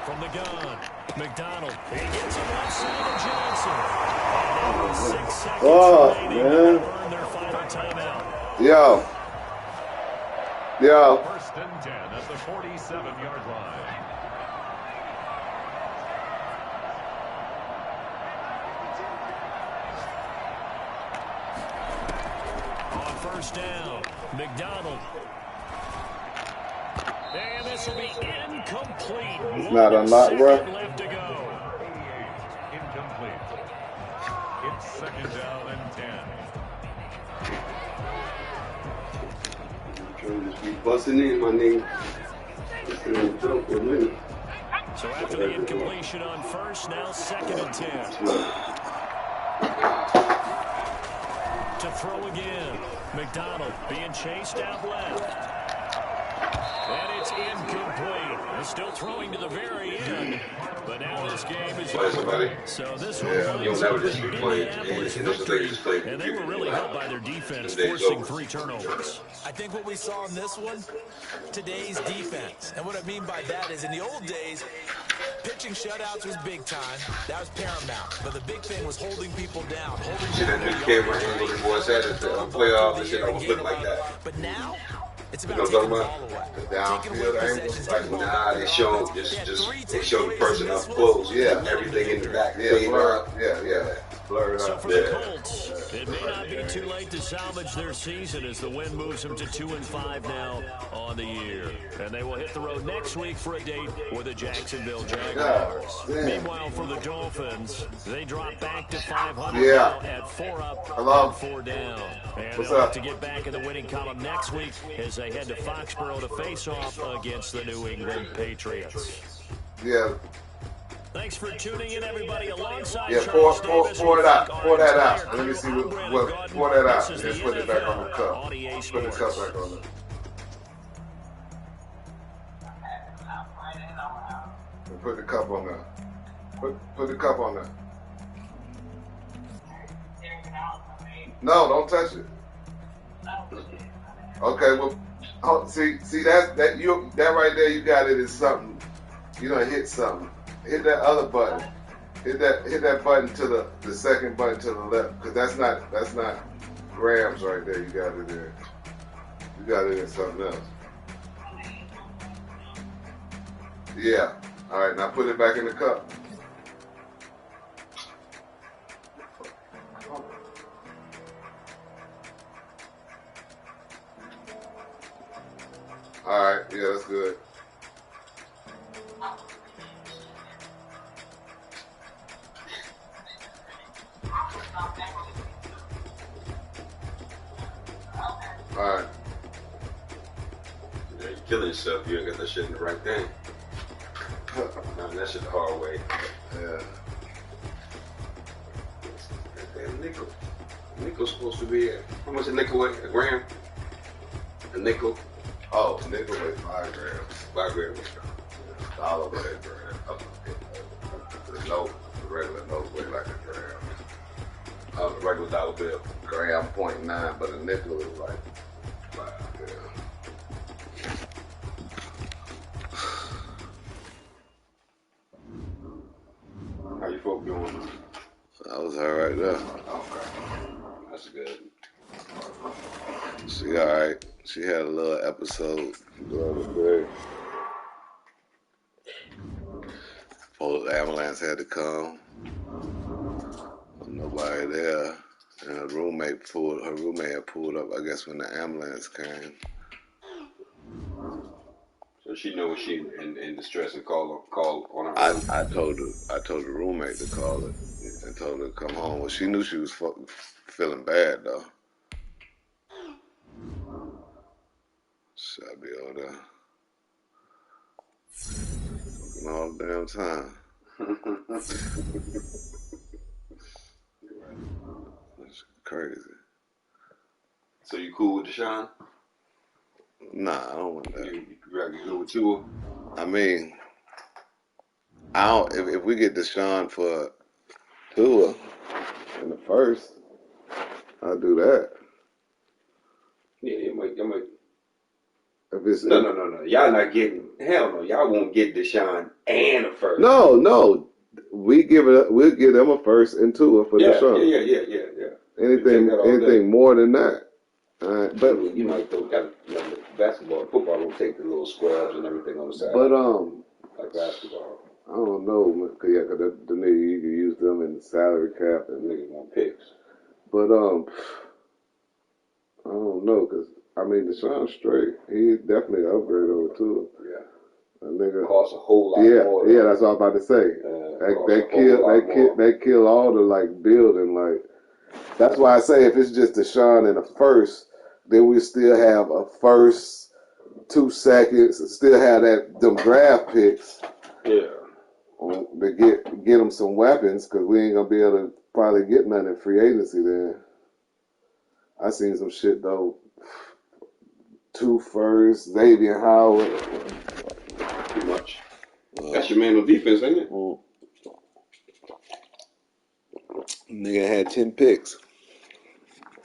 From the gun, McDonald. He gets it left side to Johnson. And with 6 seconds remaining, they'll burn their final timeout. First and 10 at the 47-yard line. On first down, McDonald. And this will be incomplete. It's not unlocked, bro. Left to go. Incomplete. It's second down and 10. Just be busting in, my nigga. So after the incompletion on first, now second and 10. To throw again. McDonald being chased out left. And it's incomplete. They're still throwing to the very end. But now this game is over. So this one brings up the Indianapolis victory. And they were really helped by their defense, forcing 3 turnovers. I think what we saw in this one, today's defense. And what I mean by that is, in the old days, pitching shutouts was big time. That was paramount. But the big thing was holding people down. See that new camera angle the boys had at the playoffs and shit almost look like that. But now, it's You about know taking what the I'm ball talking away. about? The Taking away downfield angle. possessions, Like, taking the ball nah, they away. show They just had 3 they show the takeaways person in up this one. close. Yeah. Everything in the back. Yeah, Fade bro. up. Yeah. Blur it So out. for the Colts, it may not be too late to salvage their season as the win moves them to 2-5 now on the year. And they will hit the road next week for a date with the Jacksonville Jaguars. Meanwhile, for the Dolphins, they drop back to 500 now at 4 up and 4 down. And they'll look to get back in the winning column next week as they head to Foxborough to face off against the New England Patriots. Yeah. Thanks for tuning in, everybody. Alongside pour Charles it out. Davis, Pour that out. entire Let me see program what of pour that out. This And is just the put it back on the NFL cup. on EA Put the cup Sports. back on there. Put the cup on there. Put the cup on there. No, don't touch it. Okay, well, see that right there. You got it. Is something. You done hit something. Hit that other button. Hit that button to the second button to the left, because that's not grams right there. You got it in. You got it in something else. Yeah. All right. Now put it back in the cup. All right. Yeah, that's good. All right. Yeah, you're killing yourself. You ain't got that shit in the right thing. That shit the hard way. Yeah. Damn nickel. Nickel's supposed to be how much a nickel weigh? A gram? A nickel? Oh, nickel weighs 5 grams. 5 grams. Dollar weighs a gram. The regular note weighs like a gram. The regular dollar bill. Gram 0.9, but a nickel is like 5. Yeah. How you folk doing? That was her right there. Okay. That's good. She alright. She had a little episode the other day. The ambulance had to come. Nobody there. And her roommate had pulled up, I guess, when the ambulance came. So she knows she in distress and call on her. I told the roommate to call it and told her to come home. Well, she knew she was feeling bad though. Should I be over there fucking all the damn time? That's crazy. So you cool with Deshaun? Nah, I don't want that. You good with Tua? I mean, I don't. If we get Deshaun for Tua in the first, I'll do that. Yeah, it might. If it's No. Y'all not getting. Hell no. Y'all won't get Deshaun and a first. No. We'll give them a first and Tua for Deshaun. Yeah. Anything more than that. But you might though got basketball, football will take the little squares and everything on the side. But like basketball. I don't know, cause the nigga you can use them in the salary cap and niggas want picks. But I don't know, cause I mean Deshaun straight. He definitely an upgrade over Tua. Yeah. A nigga costs a whole lot more. Yeah, that's what I was about to say. They kill all the like building like. That's why I say if it's just Deshaun and a first, then we still have a first, 2 seconds, still have them draft picks. Yeah. To get them some weapons, because we ain't gonna be able to probably get none in free agency then. I seen some shit though. 2 firsts, Xavier Howard. Too much. That's your man on defense, ain't it? Nigga had 10 picks.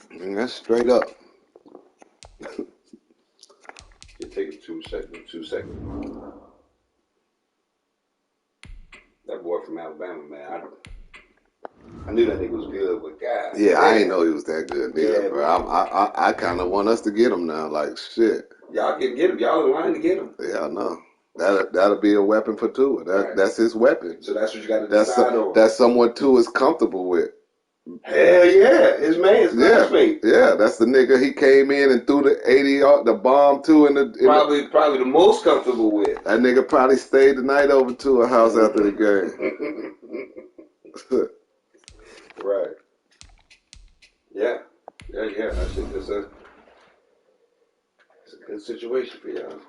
And that's straight up. It takes 2 seconds. That boy from Alabama, man, I knew that nigga was good, but God. Yeah, I ain't know he was that good, yeah, bro. I kind of want us to get him now, like shit. Y'all can get him. Y'all in line to get him. Yeah, I know. That'll be a weapon for Tua. That's his weapon. So that's what you got to decide on. That's someone Tua is comfortable with. Hell yeah, his man's classmate. Yeah, that's the nigga he came in and threw the 80 the bomb to Probably the most comfortable with. That nigga probably stayed the night over to a house after the game. Right. Yeah. I think it's a good situation for y'all.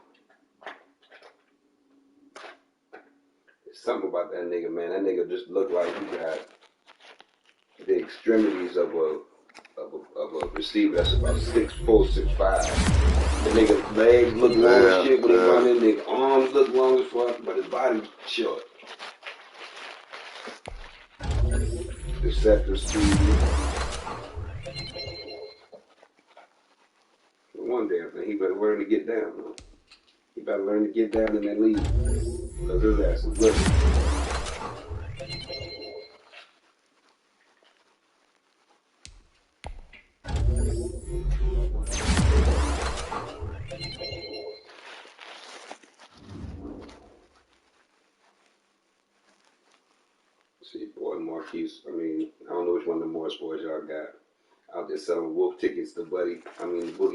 There's something about that nigga, man. That nigga just looked like he got the extremities of a receiver that's about 6'4", 6'5". The nigga's legs look long as shit when he running. Nigga arms look long as fuck, but his body's short. Deceptive speed. One damn thing, he better learn to get down, though. He better learn to get down in that league. Because his ass is living. See, boy, Marquise, I don't know which one of the Morris boys y'all got out there selling wolf tickets to Boogie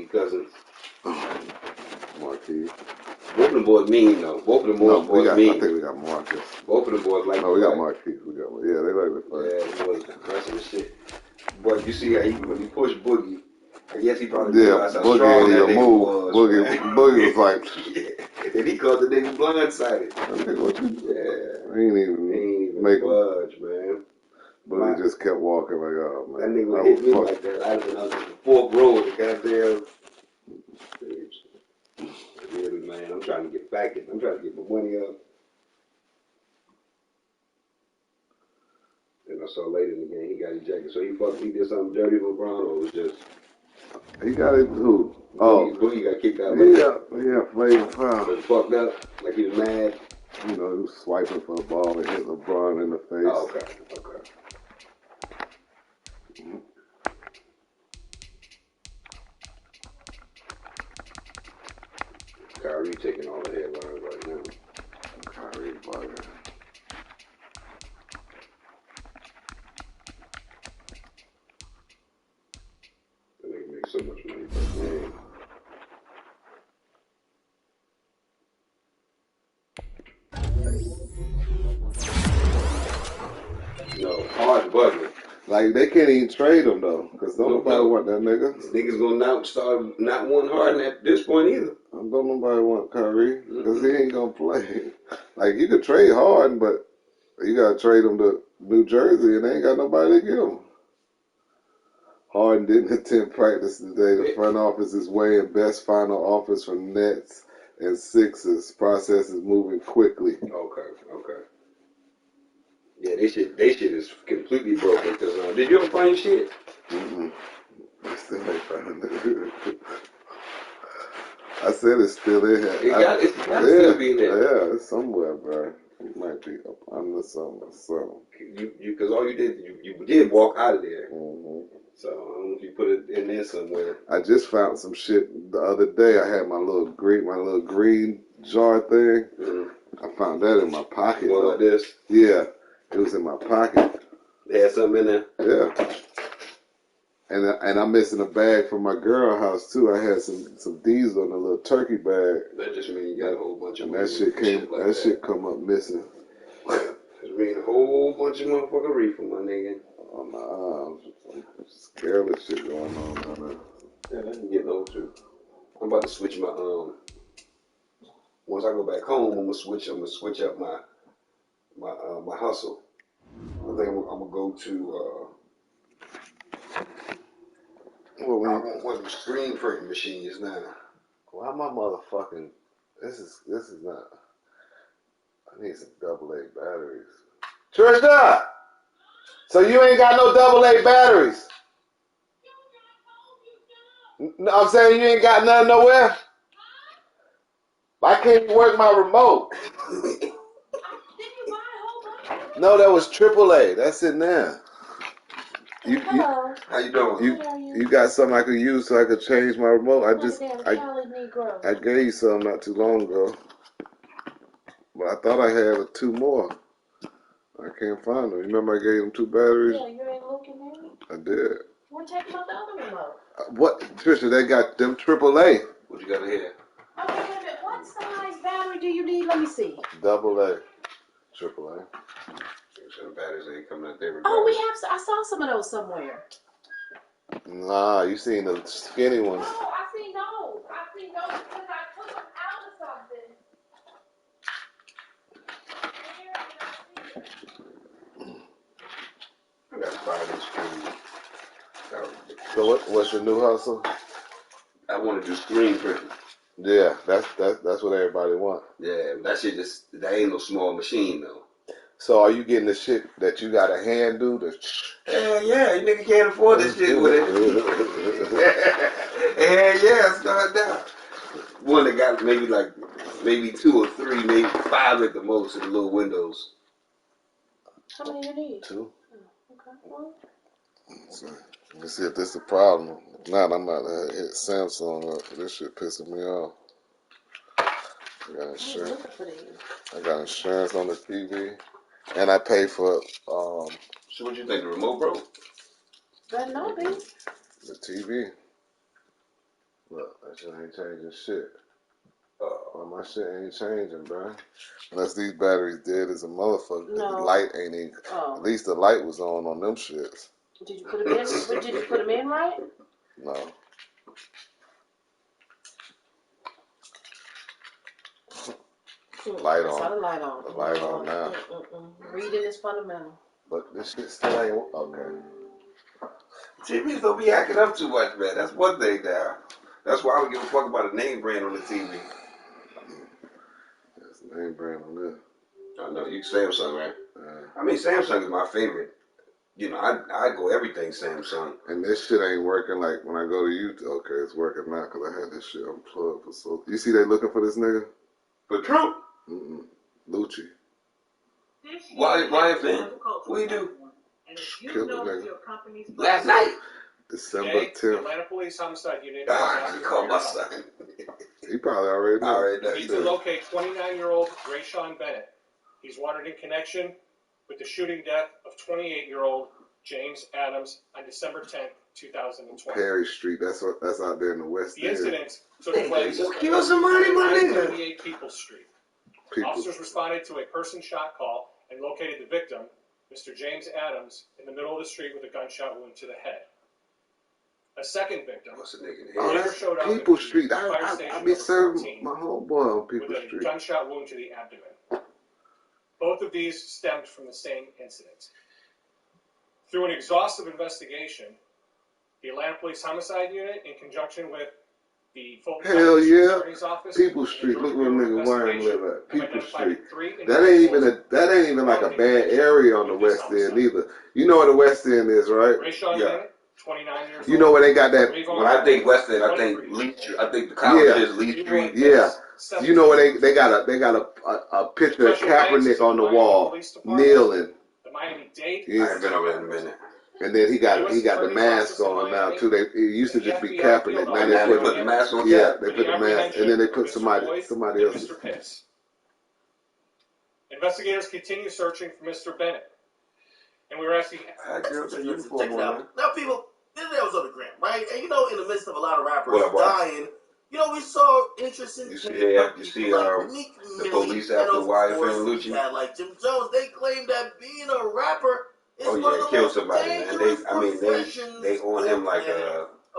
Cousins. Marquise. Both of them boys mean, though. Both of them boys mean. I think we got Marcus. Both of them boys like we got Marquise. They like the fight. Yeah, the boys aggressive as shit. But you see how when he pushed Boogie, I guess he probably realized how strong that nigga was. Boogie was like... Yeah. And he called the nigga blindsided. He ain't even make budge, man. Boogie just kept walking like, oh, man. That nigga would hit me like that. I'd have been out in the fourth row of the goddamn... Really, man, I'm trying to get back. I'm trying to get my money up. And I saw later in the game he got ejected. So he did something dirty with LeBron, or it was just... He got it, who? Boogie got kicked out. Flavor Flav. Was fucked up, like he was mad. He was swiping for the ball and hit LeBron in the face. Oh, okay. Kyrie taking all the headlines right now. Kyrie bugging. That nigga makes so much money per game. No, hard bugging. Like, they can't even trade him, though, because nobody want that nigga. Niggas gonna start not wanting Harden at this point either. Don't nobody want Kyrie, because he ain't gonna play. Like, you could trade Harden, but you gotta trade him to New Jersey, and they ain't got nobody to give him. Harden didn't attend practice today. The front office is weighing best final offers from Nets and Sixers. Process is moving quickly. Okay. Yeah, they shit is completely broken. Cause did you ever find your shit? I still ain't found it. I said it's still in here. It's got to still be in there. Yeah, it's somewhere, bro. It might be up under something. Because all you did walk out of there. Mm-hmm. So I don't know if you put it in there somewhere. I just found some shit the other day. I had my little green jar thing. Mm-hmm. I found that in my pocket. One like this? Yeah, it was in my pocket. They had something in there? Yeah. And I'm missing a bag from my girl house too. I had some diesel in a little turkey bag. That just means you got a whole bunch of money. That shit come up missing. Just mean a whole bunch of motherfucking reefer, my nigga. Oh no, some careless shit going on down there. Yeah, I'm getting old too. I'm about to switch my once I go back home, I'm gonna switch up my hustle. I think I'm gonna go to I want one of the screen printing machines now. Why my motherfucking this is not. I need some AA batteries. Trisha! So you ain't got no AA batteries? No, I'm saying you ain't got none nowhere? Why can't you work my remote? Didn't you buy a whole bunch? No, that was AAA. That's in there. Hello. How you doing? You got something I could use so I could change my remote? I gave you some not too long ago. But I thought I had 2 more. I can't find them. Remember I gave them 2 batteries? Yeah, you ain't looking at it? I did. Well, take my other remote. What, Trisha? They got them AAA. What you got here? Okay, wait a minute. What size battery do you need? Let me see. AA. AAA. Some batteries ain't coming out there. Oh, we have. I saw some of those somewhere. Nah, you seen the skinny ones. No, I seen those. I seen those because I took them out of something. I got to buy this screen. So what's your new hustle? I want to do screen printing. Yeah, that's what everybody want. Yeah, that shit that ain't no small machine though. So are you getting the shit that you got a hand do? Yeah, you nigga can't afford this shit with it. Yeah, start down. One that got maybe 2 or 3, maybe 5 at the most in the little windows. How many you need? 2. Okay. Well, So, let's see if this is a problem. If not, I'm about to hit Samsung up. This shit pissing me off. I got I was insurance. looking for these. I got insurance on the TV, and I pay for So what you think, the remote broke? Better not be. the TV. Look, that shit ain't changing shit. Well, my shit ain't changing, bro. Unless these batteries dead as a motherfucker. No. The light ain't even. Oh. At least the light was on them shits. Did you put them in? Did you put them in right? No. Light on. Saw the light on. The light on now. Reading is fundamental. But this shit still ain't okay. TVs don't be acting up too much, man. That's one thing now. That's why I don't give a fuck about a name brand on the TV. That's the name brand on this. I know you Samsung, right? I mean, Samsung is my favorite. You know, I go everything Samsung. And this shit ain't working like when I go to YouTube. Okay, it's working now because I had this shit unplugged for so. You see they looking for this nigga? For Trump? Lucci. Why fan? What do you do? Killed the nigga. Last night? December 10th. Atlanta Police Homicide Unit. I called my son. He probably already know. Know. Need to locate 29-year-old Rayshawn Bennett. He's wanted in connection with the shooting death of 28-year-old James Adams on December 10th, 2020. Perry Street. That's out there in the West The End. incident took place Just kill somebody, my nigga. 978 Peoples Street. Officers responded to a person shot call and located the victim, Mr. James Adams, in the middle of the street with a gunshot wound to the head. A second victim What's the nigga Oh, head? that's showed up People at the Street. fire I station be number serving 14 my homeboy on People with a Street. gunshot wound to the abdomen. Both of these stemmed from the same incident. Through an exhaustive investigation, the Atlanta Police Homicide Unit, in conjunction with the Fulton Hell County yeah. Attorney's Office, People and the Street. Look Georgia where Bureau nigga of Warren Investigation, live at. have People identified Street. 3 That ain't individuals even like a bad area on the West End either. You know where the West End is, right? Rayshawn Yeah. Bennett, 29 years You know old. where they got that. When I think West End, I think Lee Street. I think the college is Lee Street. Yeah. You know where they got a picture of Kaepernick on the wall kneeling. The Miami-Dade. I haven't been over there in a minute. And then he got the mask on now too. It used to just be Kaepernick. Now they put the mask on. Yeah, they put the mask, and then they put somebody else. Mr. Pitts. Investigators continue searching for Mr. Bennett, and we were asking. I girls in uniform Check it on. out. Now, people, this was on the gram, right? And you know, in the midst of a lot of rappers What up, boy? dying, you know, we saw interesting. You see the police after YFN Lucci? Yeah, like Jim Jones, they claim that being a rapper is Oh one of yeah, the kill most somebody, man. dangerous professions. They on him like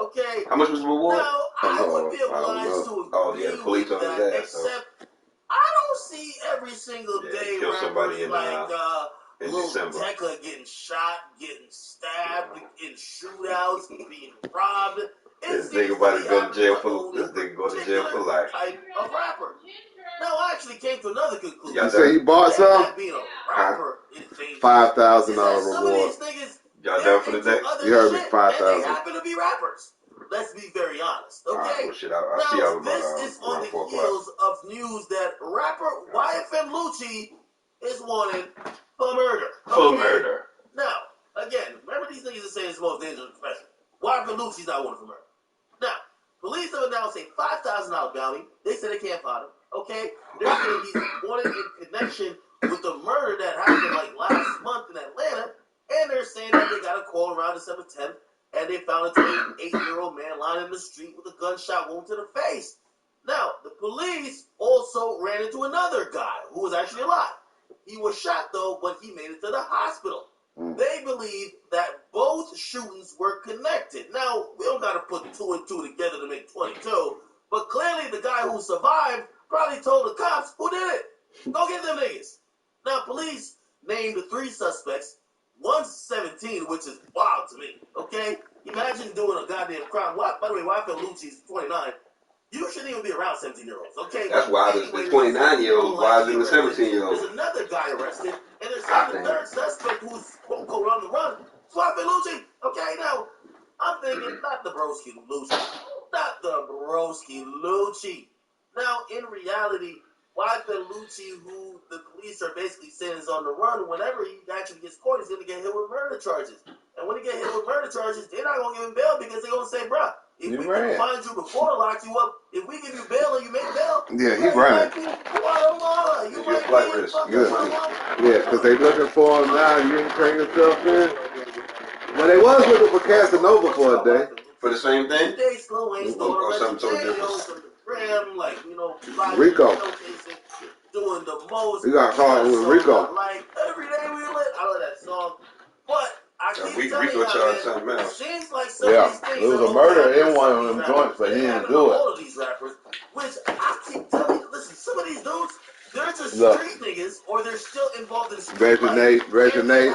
Okay. How much was the reward? Now, I would be I don't obliged know. to Oh, agree yeah, the police with on his that, ass, so. except I don't see every single day kill somebody rappers in like in Lil December. Tecca getting shot, getting stabbed, in shootouts, being robbed. This nigga about to go to jail for life. Type of rapper. Now, I actually came to another conclusion. You say you bought some? That being a rapper is dangerous. $5,000 Some of reward. these niggas, Y'all done for the day? You heard me, shit, 5,000. and they happen to be rappers. Let's be very honest, okay? Alright, well, shit, I'll see y'all Now, about this is on around the 4 o'clock. heels of news that rapper YFN Lucci is wanted for murder. For murder. Now, again, remember these niggas are saying it's the most dangerous profession. YFN Lucci's not wanted for murder. Now, police have announced a $5,000 bounty. They said they can't find him, okay? They're saying he's wanted in connection with the murder that happened like last month in Atlanta, and they're saying that they got a call around December 10th, and they found a 28-year-old man lying in the street with a gunshot wound to the face. Now, the police also ran into another guy who was actually alive. He was shot, though, but he made it to the hospital. They believe that both shootings were connected. Now, we don't got to put 2 and 2 together to make 22, but clearly the guy who survived probably told the cops who did it. Go get them niggas. Now, police named the 3 suspects. One's 17, which is wild to me, okay? Imagine doing a goddamn crime. By the way, why Lucci's 29? You shouldn't even be around 17-year-olds, okay? That's why the 29-year-old wiser than the 17-year-old. There's another guy arrested, and there's the 3rd suspect who's quote-unquote on the run. Suave Lucci. Okay, now, I'm thinking not the Broski Lucci. Not the Broski Lucci. Now, in reality, Suave Lucci, who the police are basically saying is on the run, whenever he actually gets caught, he's going to get hit with murder charges. And when he get hit with murder charges, they're not going to give him bail because they're going to say, bruh, if we can find you before to lock you up, if we give you bail and you make bail, yeah, he running. You might flight be risk. Yeah, because they looking for him now. You ain't bring yourself in. Well, they was looking for Casanova for a day. For the same thing? Or something totally different. Like, Rico. Doing the most. You got caught with Rico. Like, every day we live. I love that song. But I keep telling Rico you, charged man, something it else. seems like some of these things there was a are murder over in one of some them these joints, but he rappers. didn't They do happen it. all of these rappers, which I keep telling you, listen, some of these dudes, they're just Look. street niggas, or they're still involved in street Regine, Yeah,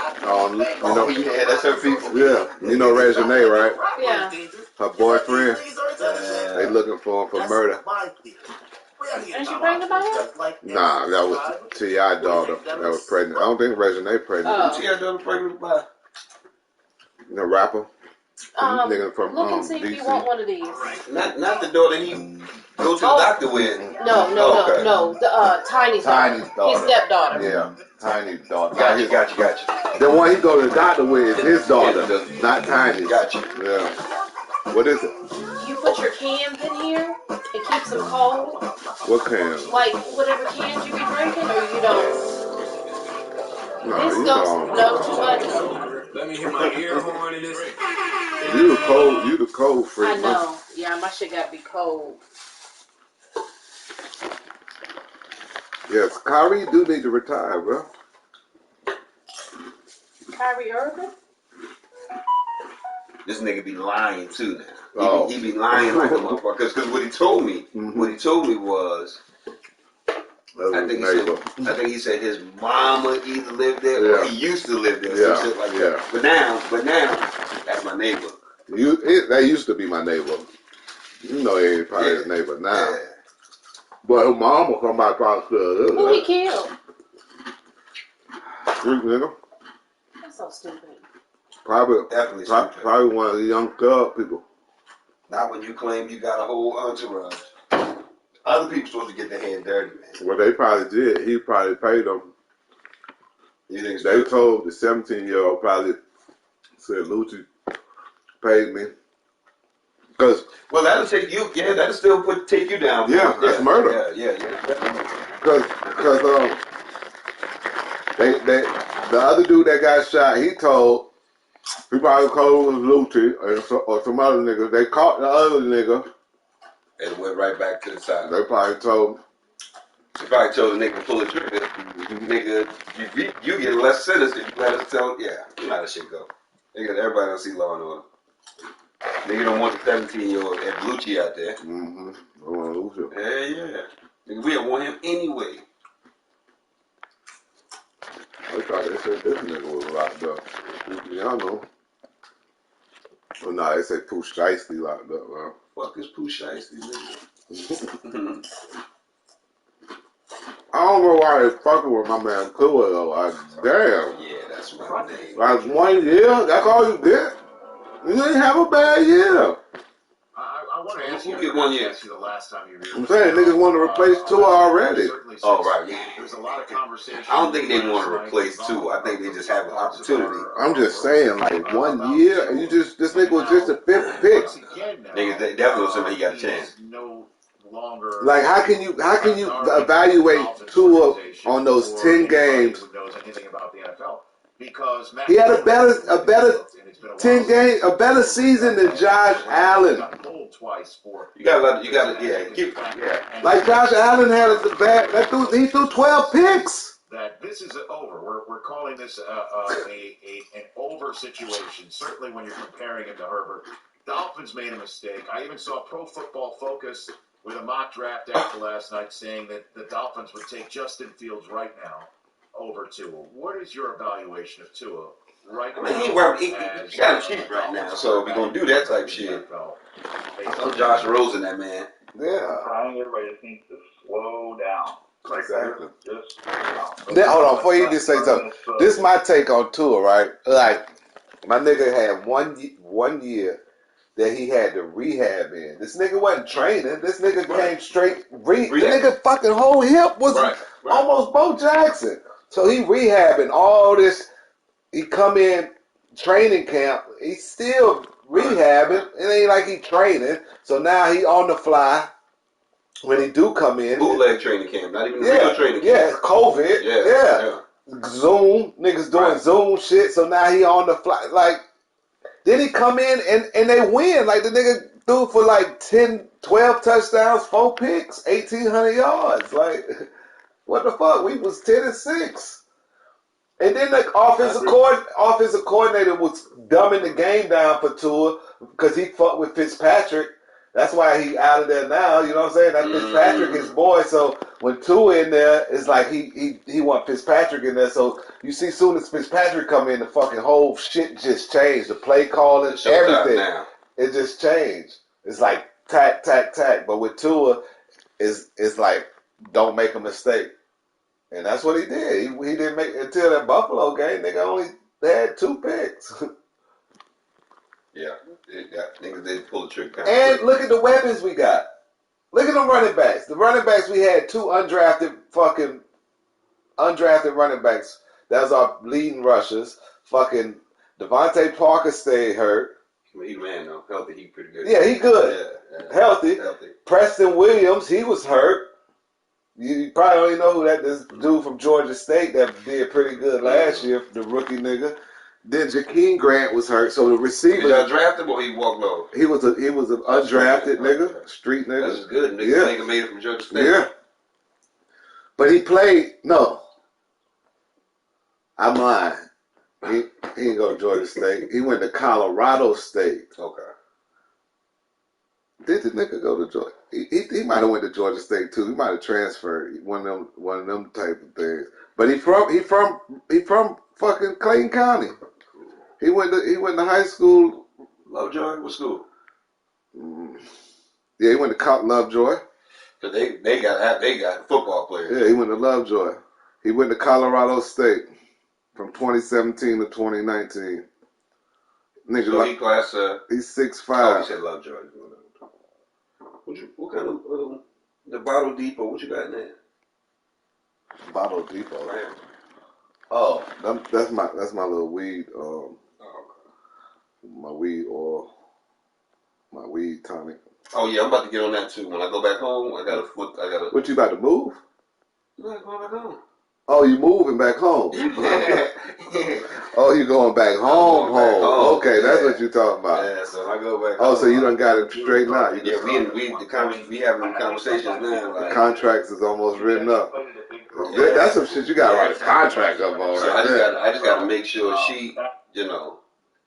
that's her people. Yeah, you know Regine, right? Yeah. Her boyfriend. They looking for him for murder. And she pregnant by him? Nah, that was T.I. daughter that was pregnant. I don't think Regine pregnant. Oh. T.I. daughter pregnant by? The rapper. Nigga from Look and see if you want one of these. Not the daughter he go to the doctor with. No. The Tiny's daughter. His stepdaughter. Yeah, Tiny's daughter. Gotcha. The one he go to the doctor with is his daughter, not Tiny. Gotcha. Yeah. What is it? You put your cans in here, it keeps them cold. What can? Like whatever cans you be drinking, or you don't. No, This you don't. don't. No, too much. Let me hear my ear horn in this. You the cold freak. I know. Yeah, my shit gotta be cold. Yes, Kyrie do need to retire, bro. Kyrie Irving? This nigga be lying too now. Oh. He be lying like a motherfucker. Because what he told me, was, I think he said his mama either lived there or he used to live there, some shit like that. But now, that's my neighbor. That used to be my neighbor. You know, he ain't probably his neighbor now. Yeah. But his mama come out across the Who he killed? street nigga. That's so stupid. Probably one of the young thug people. Not when you claim you got a whole entourage. Other people supposed to get their hand dirty, man. Well, they probably did. He probably paid them. You think They told the 17-year-old probably said, Lucci paid me. Well, that'll take you. Yeah, that'll still take you down. Yeah, that's murder. Yeah. Because the other dude that got shot, he probably called it was Lucci or some other nigga. They caught the other nigga. And went right back to the side. They probably told the nigga to pull the trigger. Nigga, you get less sentence if you let us tell. Yeah, you let that shit go. Nigga, everybody don't see Law and Order. Nigga don't want the 17-year-old Ed Lucci out there. Mm-hmm. I want to lose him. Yeah. Nigga, we don't want him anyway. They thought they said this nigga was locked up. Y'all know. Well, nah, they said Pooh Shiesty locked up, bro. Fuck is Pooh Shiesty, nigga? I don't know why they fucking with my man Tua though. Like, damn. Yeah, that's my name. Like 1 year? That's all you did? You didn't have a bad year. I want to ask you. Who get 1 year? The last time you I'm saying niggas want to replace Tua already. Oh, right, yeah. There's a lot of conversation. I don't think they want to replace Tua. I think they just have an opportunity. I'm just saying, like 1 year, and this nigga was just a 5th pick. Niggas, they definitely somebody he got a chance. Like, how can you evaluate Tua on those 10 games? He had a better It's been a 10 while games, since a better season than Josh Allen. got pulled twice for. You gotta, Like Josh Allen had the bad. He threw 12 picks. That this is over. We're calling this an over situation. Certainly when you're comparing him to Herbert. Dolphins made a mistake. I even saw Pro Football Focus with a mock draft after last night saying that the Dolphins would take Justin Fields right now over Tua. What is your evaluation of Tua right now? He got a cheap right now, so if we're gonna do that type shit, I'm Josh Rosen, that man. Yeah. Trying everybody needs to slow down. Exactly. Just Then, hold on, before you just say something. This is my take on Tua, right? Like, my nigga had one year that he had to rehab in. This nigga wasn't training. This nigga came straight. The nigga fucking whole hip was almost Bo Jackson. So he rehabbing all this. He come in training camp. He's still rehabbing. It ain't like he training. So now he on the fly. When he do come in. Bootleg training camp. Not even the real training camp. Yeah, COVID. Yeah. Zoom. Niggas doing Zoom shit. So now he on the fly. Like, then he come in and they win. Like, the nigga threw for like 10, 12 touchdowns, 4 picks, 1,800 yards. Like, what the fuck? We was 10-6. And then the offensive coordinator was dumbing the game down for Tua because he fucked with Fitzpatrick. That's why he out of there now. You know what I'm saying? That's Fitzpatrick, his boy. So when Tua in there, it's like he want Fitzpatrick in there. So you see, soon as Fitzpatrick come in, the fucking whole shit just changed. The play calling, everything, it just changed. It's like tack, tack, tack. But with Tua, it's like don't make a mistake. And that's what he did. He didn't make until that Buffalo game. They had 2 picks. Yeah, niggas did pull the trigger. And look at the weapons we got. Look at the running backs. The running backs we had 2 undrafted running backs. That was our leading rushers. Fucking Devontae Parker stayed hurt. He ran though, healthy. He pretty good. Yeah, he good. Yeah. Healthy. Preston Williams, he was hurt. You probably don't even know who this dude from Georgia State that did pretty good last year, the rookie nigga. Then Jakeem Grant was hurt, so the receiver. Did y'all draft him or he walked low? He was an undrafted nigga, street nigga. That's good. Nigga made it from Georgia State. Yeah. But he played. No, I'm lying. He didn't go to Georgia State. He went to Colorado State. Okay. Did the nigga go to Georgia? He might have went to Georgia State too. He might have transferred one of them type of things. But he from fucking Clayton County. He went to high school. Lovejoy? What school? Yeah, he went to Lovejoy. Cause they got football players. Yeah, he went to Lovejoy. He went to Colorado State from 2017 to 2019. Nigga, so he class. He's 6'5". Oh, he said Lovejoy. What kind of the Bottle Depot? What you got in there? Bottle Depot. Right. Oh, that's my little weed. My weed oil. My weed tonic. Oh yeah, I'm about to get on that too. When I go back home, I got a. What you about to move? I'm not going back home. Oh, you moving back home? Oh, you going back home? Okay, that's what you talking about. Yeah, so I go back. Oh, so you done got it straightened out. Yeah, we having conversations now. Like, the contracts is almost written up. Yeah. That's some shit you got to write a contract up on. So I just got to make sure she,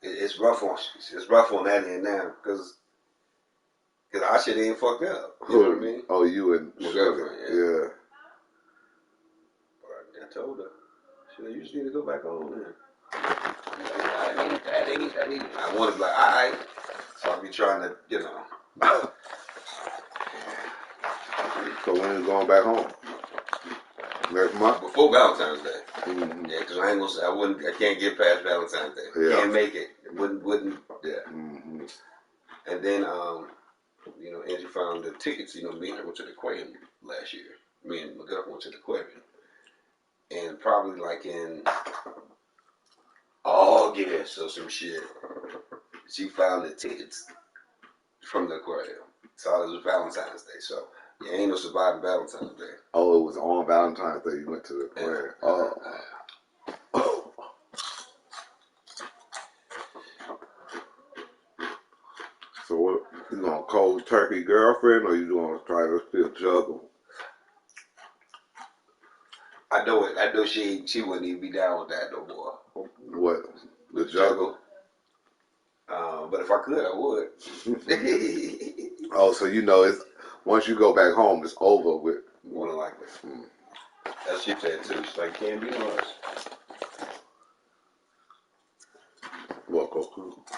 it's rough on that end now because our shit ain't fucked up. You know what I mean? Oh, you and my girlfriend. Yeah. I told her. You just need to go back home, man. I want to be like, all right. So I'll be trying to, So when are you going back home? Next month? Before Valentine's Day. Mm-hmm. Yeah, because I can't get past Valentine's Day. Yeah. Can't make it. Wouldn't, yeah. Mm-hmm. And then, Angie found the tickets, me and her went to the aquarium last year. Me and my girlfriend went to the aquarium. And probably like in August or some shit, she found the tickets from the aquarium. So it was Valentine's Day. So you ain't no surviving Valentine's Day. Oh, it was on Valentine's Day you went to the aquarium. what, you gonna cold turkey girlfriend, or you gonna try to still juggle? I know it. I know she wouldn't even be down with that no more. What? The juggle? But if I could, I would. Oh, so you know it's once you go back home, it's over with. More than likely. That's she said too. She's like, can't be worse. What?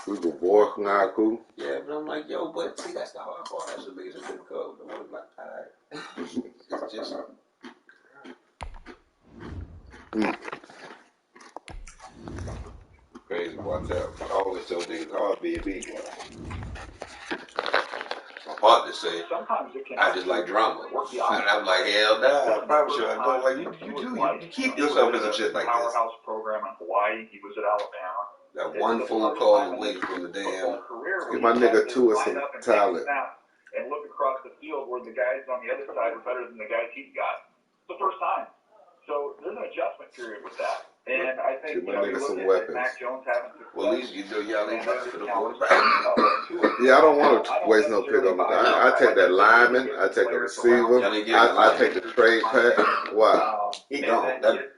We go boy now, cool. Yeah, but I'm like, yo, but see, that's the hard part. That's the biggest difficult. I'm like, all right. It's just. Crazy boy. I always tell niggas it's hard being me, boy. My partner say, I just like drama. And I'm like, hell nah, I promise you I don't. Like, you keep yourself in some shit like this. Powerhouse program in Hawaii. He was at Alabama. That one phone call away from the damn. Give my nigga two of some talent. And look across the field where the guys on the other side are better than the guys he's got. It's the first time. So there's an adjustment period with that. And I think, you look at Mac Jones having success. Well, at least you know y'all ain't back for the quarterback. Yeah, I don't want to waste no pick on the guy. I take that lineman. I take a receiver. I take the trade pack. Wow. He gone. That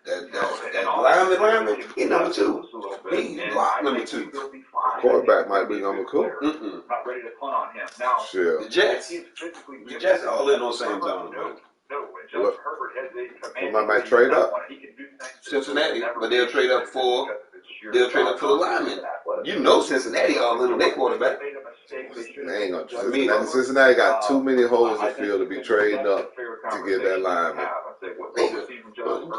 lineman, he number two. He locked number two. Quarterback might be number two. Not ready to punt on him. Now, sure. The Jets all in on the same zone, bro. Look, somebody might trade up. Cincinnati, but they'll trade up for the lineman. You know Cincinnati all in on their quarterback. They ain't gonna. Cincinnati got too many holes to fill to be trading up to get that lineman.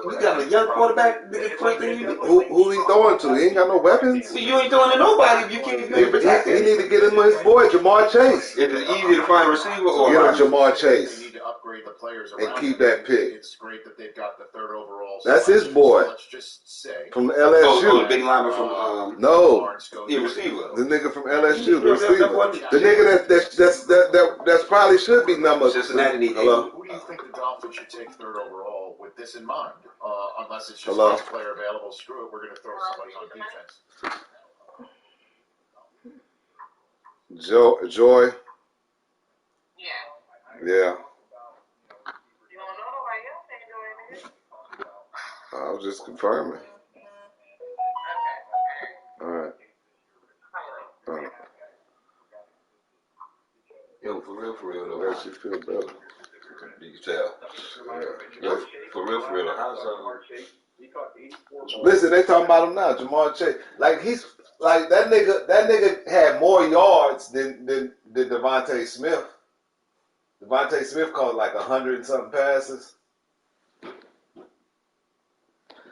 We got a young quarterback. Who he throwing to? He ain't got no weapons. See, you ain't throwing to nobody if you can't be protected. He need to get him his boy Jamar Chase. Is it easy to find a receiver or get him Jamar Chase? Need to upgrade the players and keep that pick. It's great that they've got the third overall. That's his boy. So let's just say from LSU. Oh, the big lineman from no, the receiver. The nigga from LSU, the receiver. The nigga that probably should be number. Cincinnati need. Who do you think the Dolphins should take third overall with this in mind? Unless it's just best player available. Screw it, we're going to throw somebody on defense. Joy. Yeah. Yeah. You don't know nobody else ain't doing it. I was just confirming. All right. Yo, for real though. That should feel better. You can tell. Yeah. Yo, for real though. How's Listen, they talking about him now, Jamar Chase. Like he's like that nigga had more yards than Devontae Smith. Devontae Smith caught like 100 and something passes.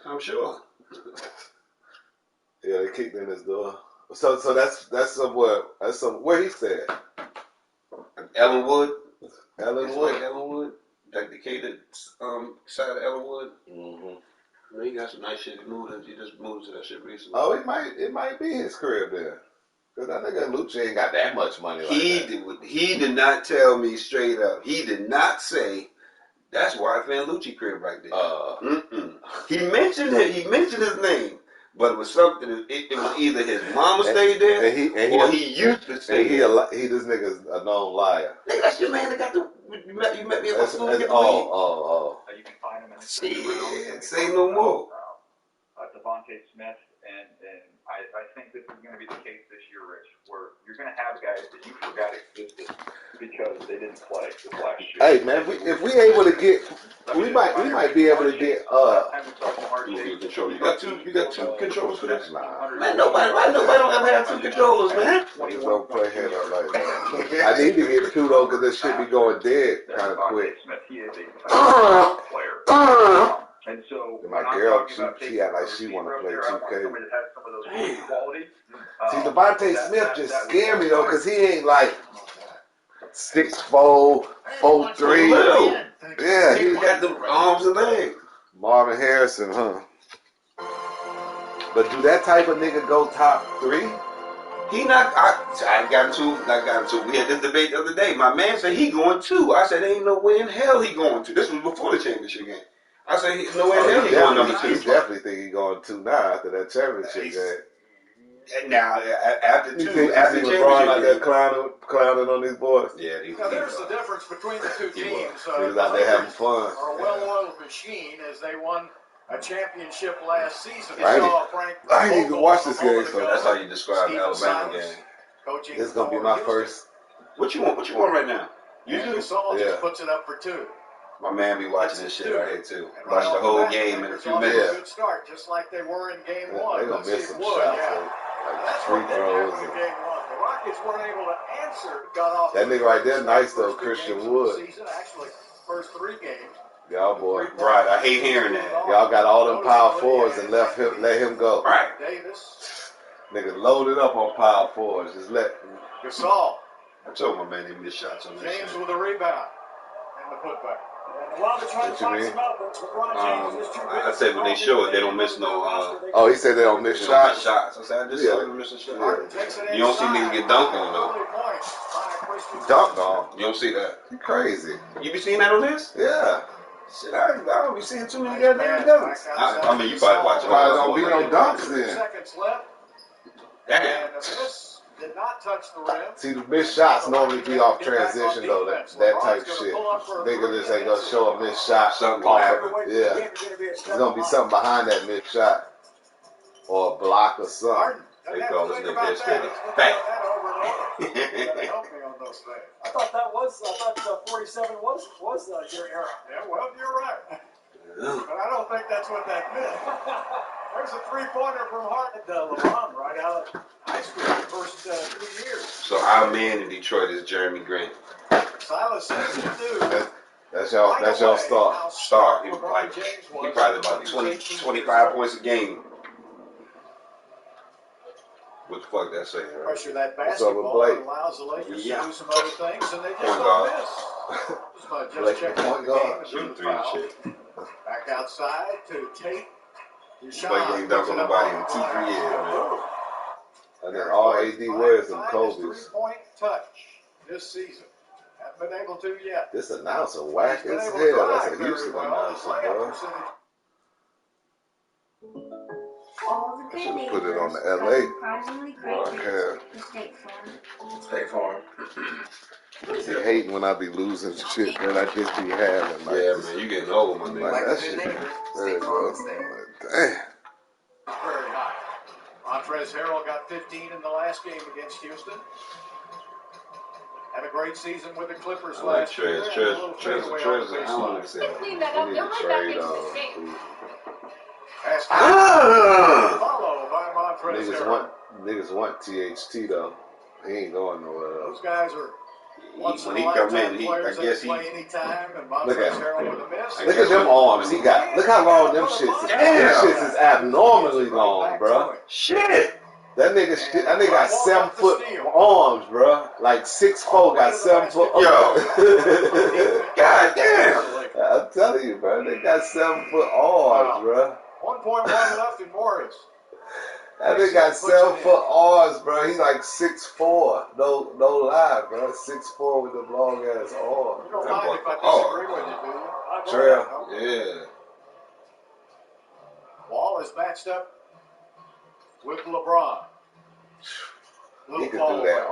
I'm sure. Yeah, they kicked in his door. So that's where he stayed. Ellenwood. Ellenwood. Like the catered side of Ellenwood. Mm-hmm. He got some nice shit. He just moved to that shit recently. Oh, it might be his crib there. Cause that nigga Lucci ain't got that much money. He did not tell me straight up. He did not say that's why I found Lucci crib right there. He mentioned it. He mentioned his name, but it was something. It was either his mama stayed there, or he used to stay there. This nigga's a known liar. Hey, that's your man that got the. You met me at my school. Oh. You can find him in the Say no more. Devontae Smith, and I think this is going to be the case this year, Rich, where you're going to have guys that you forgot existed because they didn't play this last year. Hey man, if we able to get, we might be able to get You got two controllers for this? Nah. Man, nobody don't ever have two controllers, man. Niggas don't play head up like that. I need to get two though, cause this shit be going dead kind of quick. He is a player. And so my girl, she act like she want to play 2K. See, Devontae Smith just scared me though, cause he ain't like 6'4", 4'3". Yeah, he got the arms and legs. Marvin Harrison, huh? But do that type of nigga go top 3? He not. I got into. We had this debate the other day. My man said he going 2. I said ain't no way in hell he going 2. This was before the championship game. I said no way in hell he going number 2. He definitely think he going 2 now after that championship game. Now, after You two, think after LeBron out there championship, clowning on these boys? yeah, Now, there's the difference between the two teams. He was out there having fun. Are a well-oiled machine as they won a championship last season. I ain't even watch this game, so that's how you describe the Alabama game. Coaching this is gonna be my first. What you want? What you want right now? You and do. Gasol Yeah. just puts it up for 2. My man be watching this shit right here too. And Watch the off whole bat, game in a Lakers few off to minutes. a good start, just like they were in game Yeah, 1. they gonna Let's miss see some if Wood, shots, yeah. like That's free what didn't throws. happen in game 1. The Rockets weren't able to answer. Got off That to a nigga right great there, start nice though, first 2 Christian games of the Wood. season. Actually, first 3 games. Y'all boy, Right, I hate hearing that. y'all got all them power forwards and let him go. Right. Davis. Nigga loaded up on power forwards. Just let. Gasol. I told my man they missed shots on that James shit. with a rebound. And the putback. While they're trying to What you find mean? some outlets, LeBron James is too big. I said when they show it, they don't miss no. Oh, he said they don't miss They don't miss shots. shots. I said I just Yeah. saw them missing shots. Harden takes it You don't see niggas get dunked on though. Dunked on. You don't see that. You crazy? You be seeing that on this? Yeah. Shit, I don't be seeing too many goddamn dunks. I mean, you probably watch it. Probably don't be no dunks then. Seconds left. Damn. And the miss did not touch the rim. See, the missed shots normally be off transition though. That type shit. Nigga just ain't gonna show a missed shot. Something gonna happen. Yeah. There's gonna be something behind that missed shot, or a block or something. Harden. They call this nigga that steady. Bang. Help me on those things. I thought 47 was your era. Yeah, well, you're right. But I don't think that's what that meant. There's a 3-pointer from Harden. LeBron right out of high school the first 3 years. So our man in Detroit is Jeremy Grant. Silas says you do. That's y'all star. Star. He probably about 20, 25 points a game. What the fuck that say? Right? Pressure that What's up with basketball Blake? allows the Lakers Yeah. to do some other things, and they just Point don't guard. miss. Blake, Just check point the guard. game. Shooting 3 and shit. Back outside to Tate. Blake ain't dunked on nobody in 2-3 years, man. And then all AD wears them Kobe's. 3-point touch this season. Haven't been able to yet. This announcer whack He's been as able hell. to drive That's a very Houston well. His announcer, layup bro. percentage. All the I should good have put it on the neighbors LA got surprisingly great rates broadcast. for State Farm. State Farm. He hating when I be losing shit that I just be having. Like, Yeah, man, you getting old, my nigga. like that shit. There you go. Damn. Very high. Montrezl Harrell got 15 in the last game against Houston. Had a great season with the Clippers I like last year. Trez. and a little fadeaway on the I don't baseline. understand. Clean that We up. need Don't to let that trade make a mistake. Pass Ah! follow by Montrezl Harrell. Niggas want THT though. He ain't going nowhere Those else. guys are once When in he a come lifetime in, I players that guess can play anytime, and Look at Montrezl him. Harrell with a miss. I Look guess at them arms he got. Look how long them shits is. Them shits is abnormally long, bro. Shit. That nigga got 7-foot arms, bro. Like 6'4" got 7-foot. Yo. God damn. I'm telling you, bro. They got 7-foot arms, bro. 1.1 left in Morris. That nigga got 7-foot arms, bro. He like 6'4". No lie, bro. 6'4" with the long ass arms. You don't mind if I disagree with you, do you? Trail. Yeah. Wall is matched up with LeBron. He could do that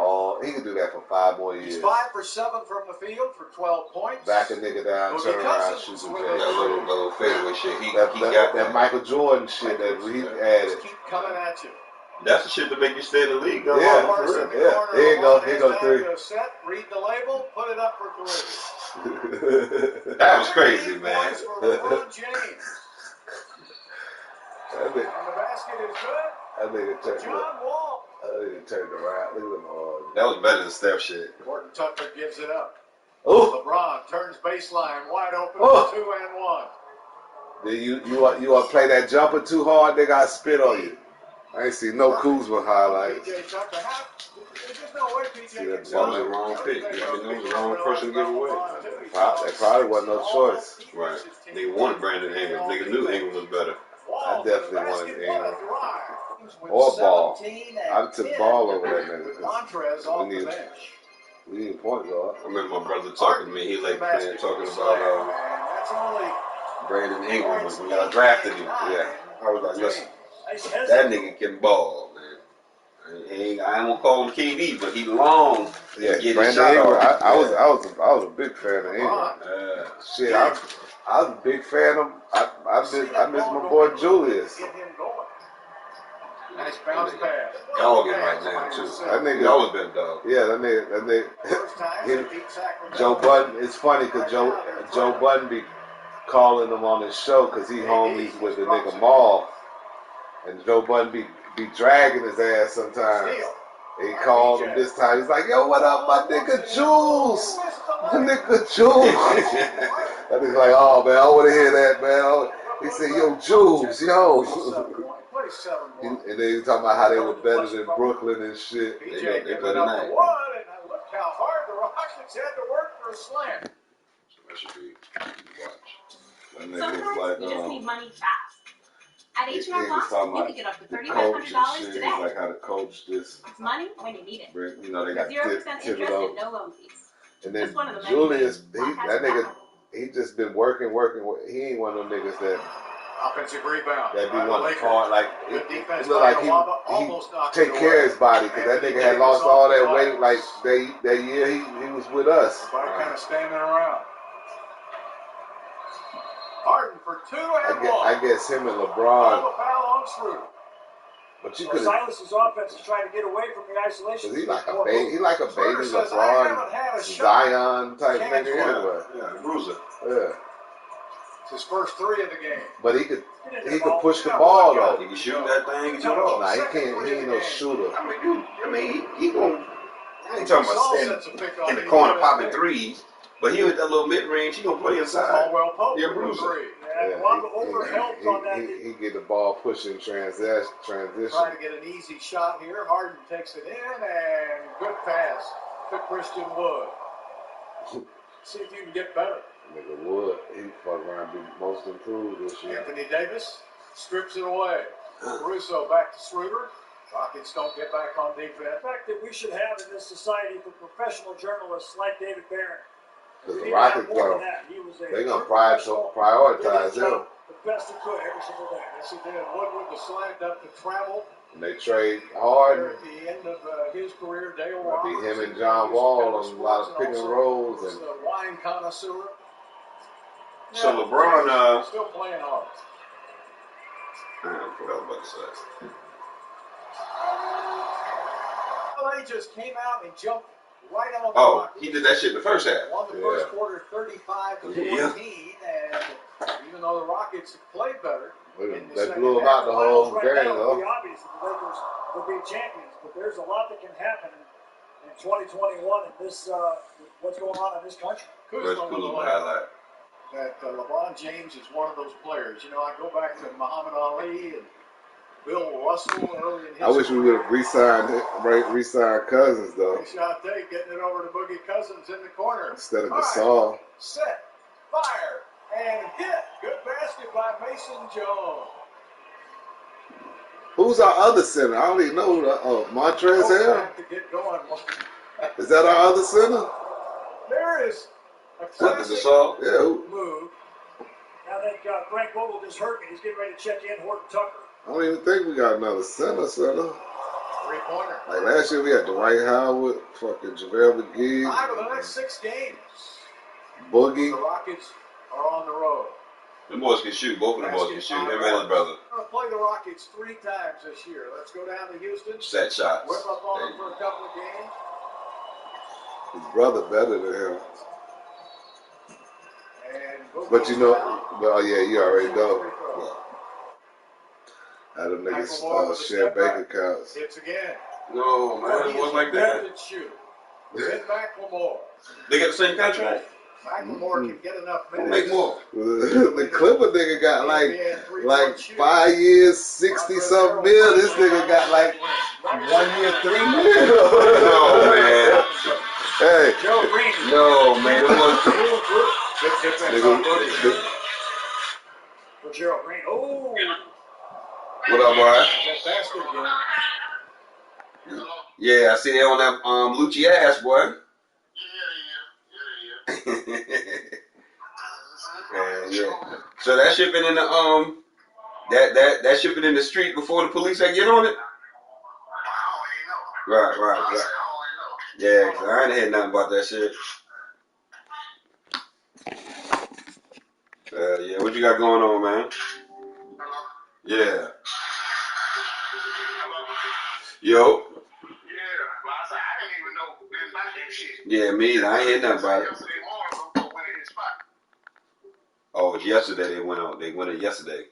He could do that for 5 more years. He's 5 for 7 from the field for 12 points. Back a nigga down, turn around, shoot the That J. little fadeaway shit. He That got that Michael Jordan shit that he added. Just keep coming at you. That's the shit to make you stay in the league, though. Yeah, Morris for in the real. Yeah. corner. Here you go. LeBron Here has go time 3. to set, read the label, put it up for 3. That was crazy, man. Points for LeBron James. That And the basket is good. nigga John Wall. turned around. Look at them arms. That was better than Steph shit. Gordon Tucker gives it up. Oh, LeBron turns baseline wide open Oh. for 2 and 1. then you want to play that jumper too hard? They got spit on you. I ain't see no Kuzma highlights. PJ Tucker, there's no way PJ See, can that That was stop the wrong pick. That was the wrong person to give away. That probably wasn't no choice. Right. Nigga wanted Brandon Ingram. Nigga knew Ingram was better. I definitely wanted Ingram. Or Ball. I took Ball over that nigga. Montrez off the bench. We need a point guard. I remember my brother talking to me. He like playing, talking about That's only Brandon Ingram when y'all drafted him. Yeah. I was like, listen, that nigga can ball, man. I ain't gonna call him KD, but he long. Yeah, get Brandon his shot Ingram. off. I was a big fan of Ingram. Shit, I was a big fan of. I miss my boy Julius. Nice bounce pass. Dogging right now too. That nigga always been a dog. Yeah, that nigga. Joe Budden. It's funny because Joe Budden be calling him on his show because he homies with the nigga Maul, and Joe Budden be dragging his ass sometimes. He called him this time. He's like, "Yo, what up, my nigga Jules? My nigga Jules." That nigga like, "Oh man, I want to hear that, man." He said, "Yo, Jules, yo." And then he talking about how they were better than Brooklyn and shit. They better than that. And look how hard the Rockets had to work for a slam. That should be watch. That nigga Sometimes was like, you just need money fast. At H&R he was Block, talking you about can get up to the $3,500 coach and shit. today. He's like how to coach this. It's money when you need it. You know, they got 0% interest Thibodeau. and no loan fees. And then That's one of the many Julius, things Block has that nigga, now. he just been working. He ain't one of them niggas that Offensive rebound. be wanting hard. Like Good it defense look by like Nwaba, he almost knocked take it care away. of his body because that nigga had lost all that weight. Like that year he was with us. Everybody kind of standing around. Harden for two and one. I guess him and Call LeBron. the foul on Schroeder. But you So could. Silas's offense is trying to get away from the isolation. Cause he like a baby. He like a baby Says, "I haven't LeBron, had a shot." Zion type Chance nigga for anyway. Yeah, bruiser. Yeah. It's his first three of the game. But he could push the ball though. He can shoot that thing. He can do it all. Nah, he can't. He ain't no shooter. He gon' I ain't talking about standing in the corner popping threes, but he with that little mid range. He gonna play inside. Caldwell Pope Yeah, for bruiser. three. Yeah, Nwaba helped on that. He get the ball pushing transition. Trying to get an easy shot here. Harden takes it in and good pass to Christian Wood. See if you can get better. Nigga Wood, he fuck around be most improved this year. Anthony Davis strips it away. Russo back to Schroeder. Rockets don't get back on defense. The fact that we should have in this society for professional journalists like David Barron. Because We the need to have Rockets more than gonna, that. He was a they gonna true professional. prioritize Did his him. job the best he could every single day. Yes, he did. Woodward was slammed up to travel. And they trade There Harden. at the end of his career, Dale It'll be Roberts. him and John Wall on a lot of pick and rolls. He's And a wine connoisseur. So LeBron, still playing hard. I forgot about to say. LA just came out and jumped right on the Oh, Rockets. he did that shit in the first half. Won the first quarter 35-14, and even though the Rockets played better, they blew him out the whole Right game, now, it'll be though. obvious that the Lakers will be champions, but there's a lot that can happen in 2021 in this what's going on in this country. Where's Kuzma highlight? That LeBron James is one of those players. You know, I go back to Muhammad Ali and Bill Russell early in his I wish we would have re-signed Cousins though, Big shot take, getting it over to Boogie Cousins in the corner. instead of All right, Gasol. set, fire, and hit. Good basket by Mason Jones. Who's our other center? I don't even know who Montrezl Harrell? Have to get going. Is that our other center? There is a What, the classic Gasol? Yeah. move. Now that Frank Vogel just hurt me, he's getting ready to check in Horton Tucker. I don't even think we got another center. Three-pointer. Like last year we had Dwight Howard, fucking JaVale McGee, 5 of the next 6 games. Boogie. The Rockets are on the road. The boys can shoot. Both of the boys can shoot. Him and his brother. We're going to play the Rockets 3 times this year. Let's go down to Houston. Set shots. Whip up on them for a couple of games. His brother better than him. And But you know, oh yeah, you already know. How them niggas share bank accounts. Hits again. No, man, it wasn't like that. Shoot. Then McLemore. They got the same contract? McLemore can get enough Who minutes. make more? The Clipper nigga got like 5 years, 60-something mil. This nigga got like 1 year, 3 mil. No, man. Hey. Joe Green. No, man. It was Nigga, For Gerald Green. Oh. What up, boy? That basket again. Yeah, I see they on that Lucci ass, boy. Yeah. So that shit been in the that shit been in the street before the police that get on it? Right. Yeah, 'cause I ain't heard nothing about that shit. Yeah, what you got going on, man? Yeah. Yo. Yeah, me either. I ain't hear nothing about it. Oh, it's yesterday they went on. They went it yesterday.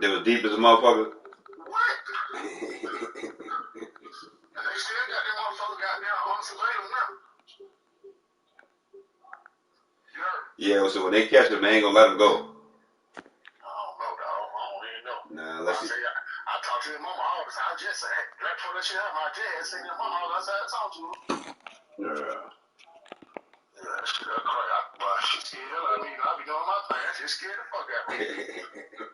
They was deep as a motherfucker. Yeah, so when they catch him, they ain't gonna let him go. Nah, let's see. I talk to your mama all the time. I just said, let put that shit out my dad. Say your mama all the time. I talk to her. Yeah, she's crazy. She's scared. I mean, I be doing my thing. She's scared the fuck out of me.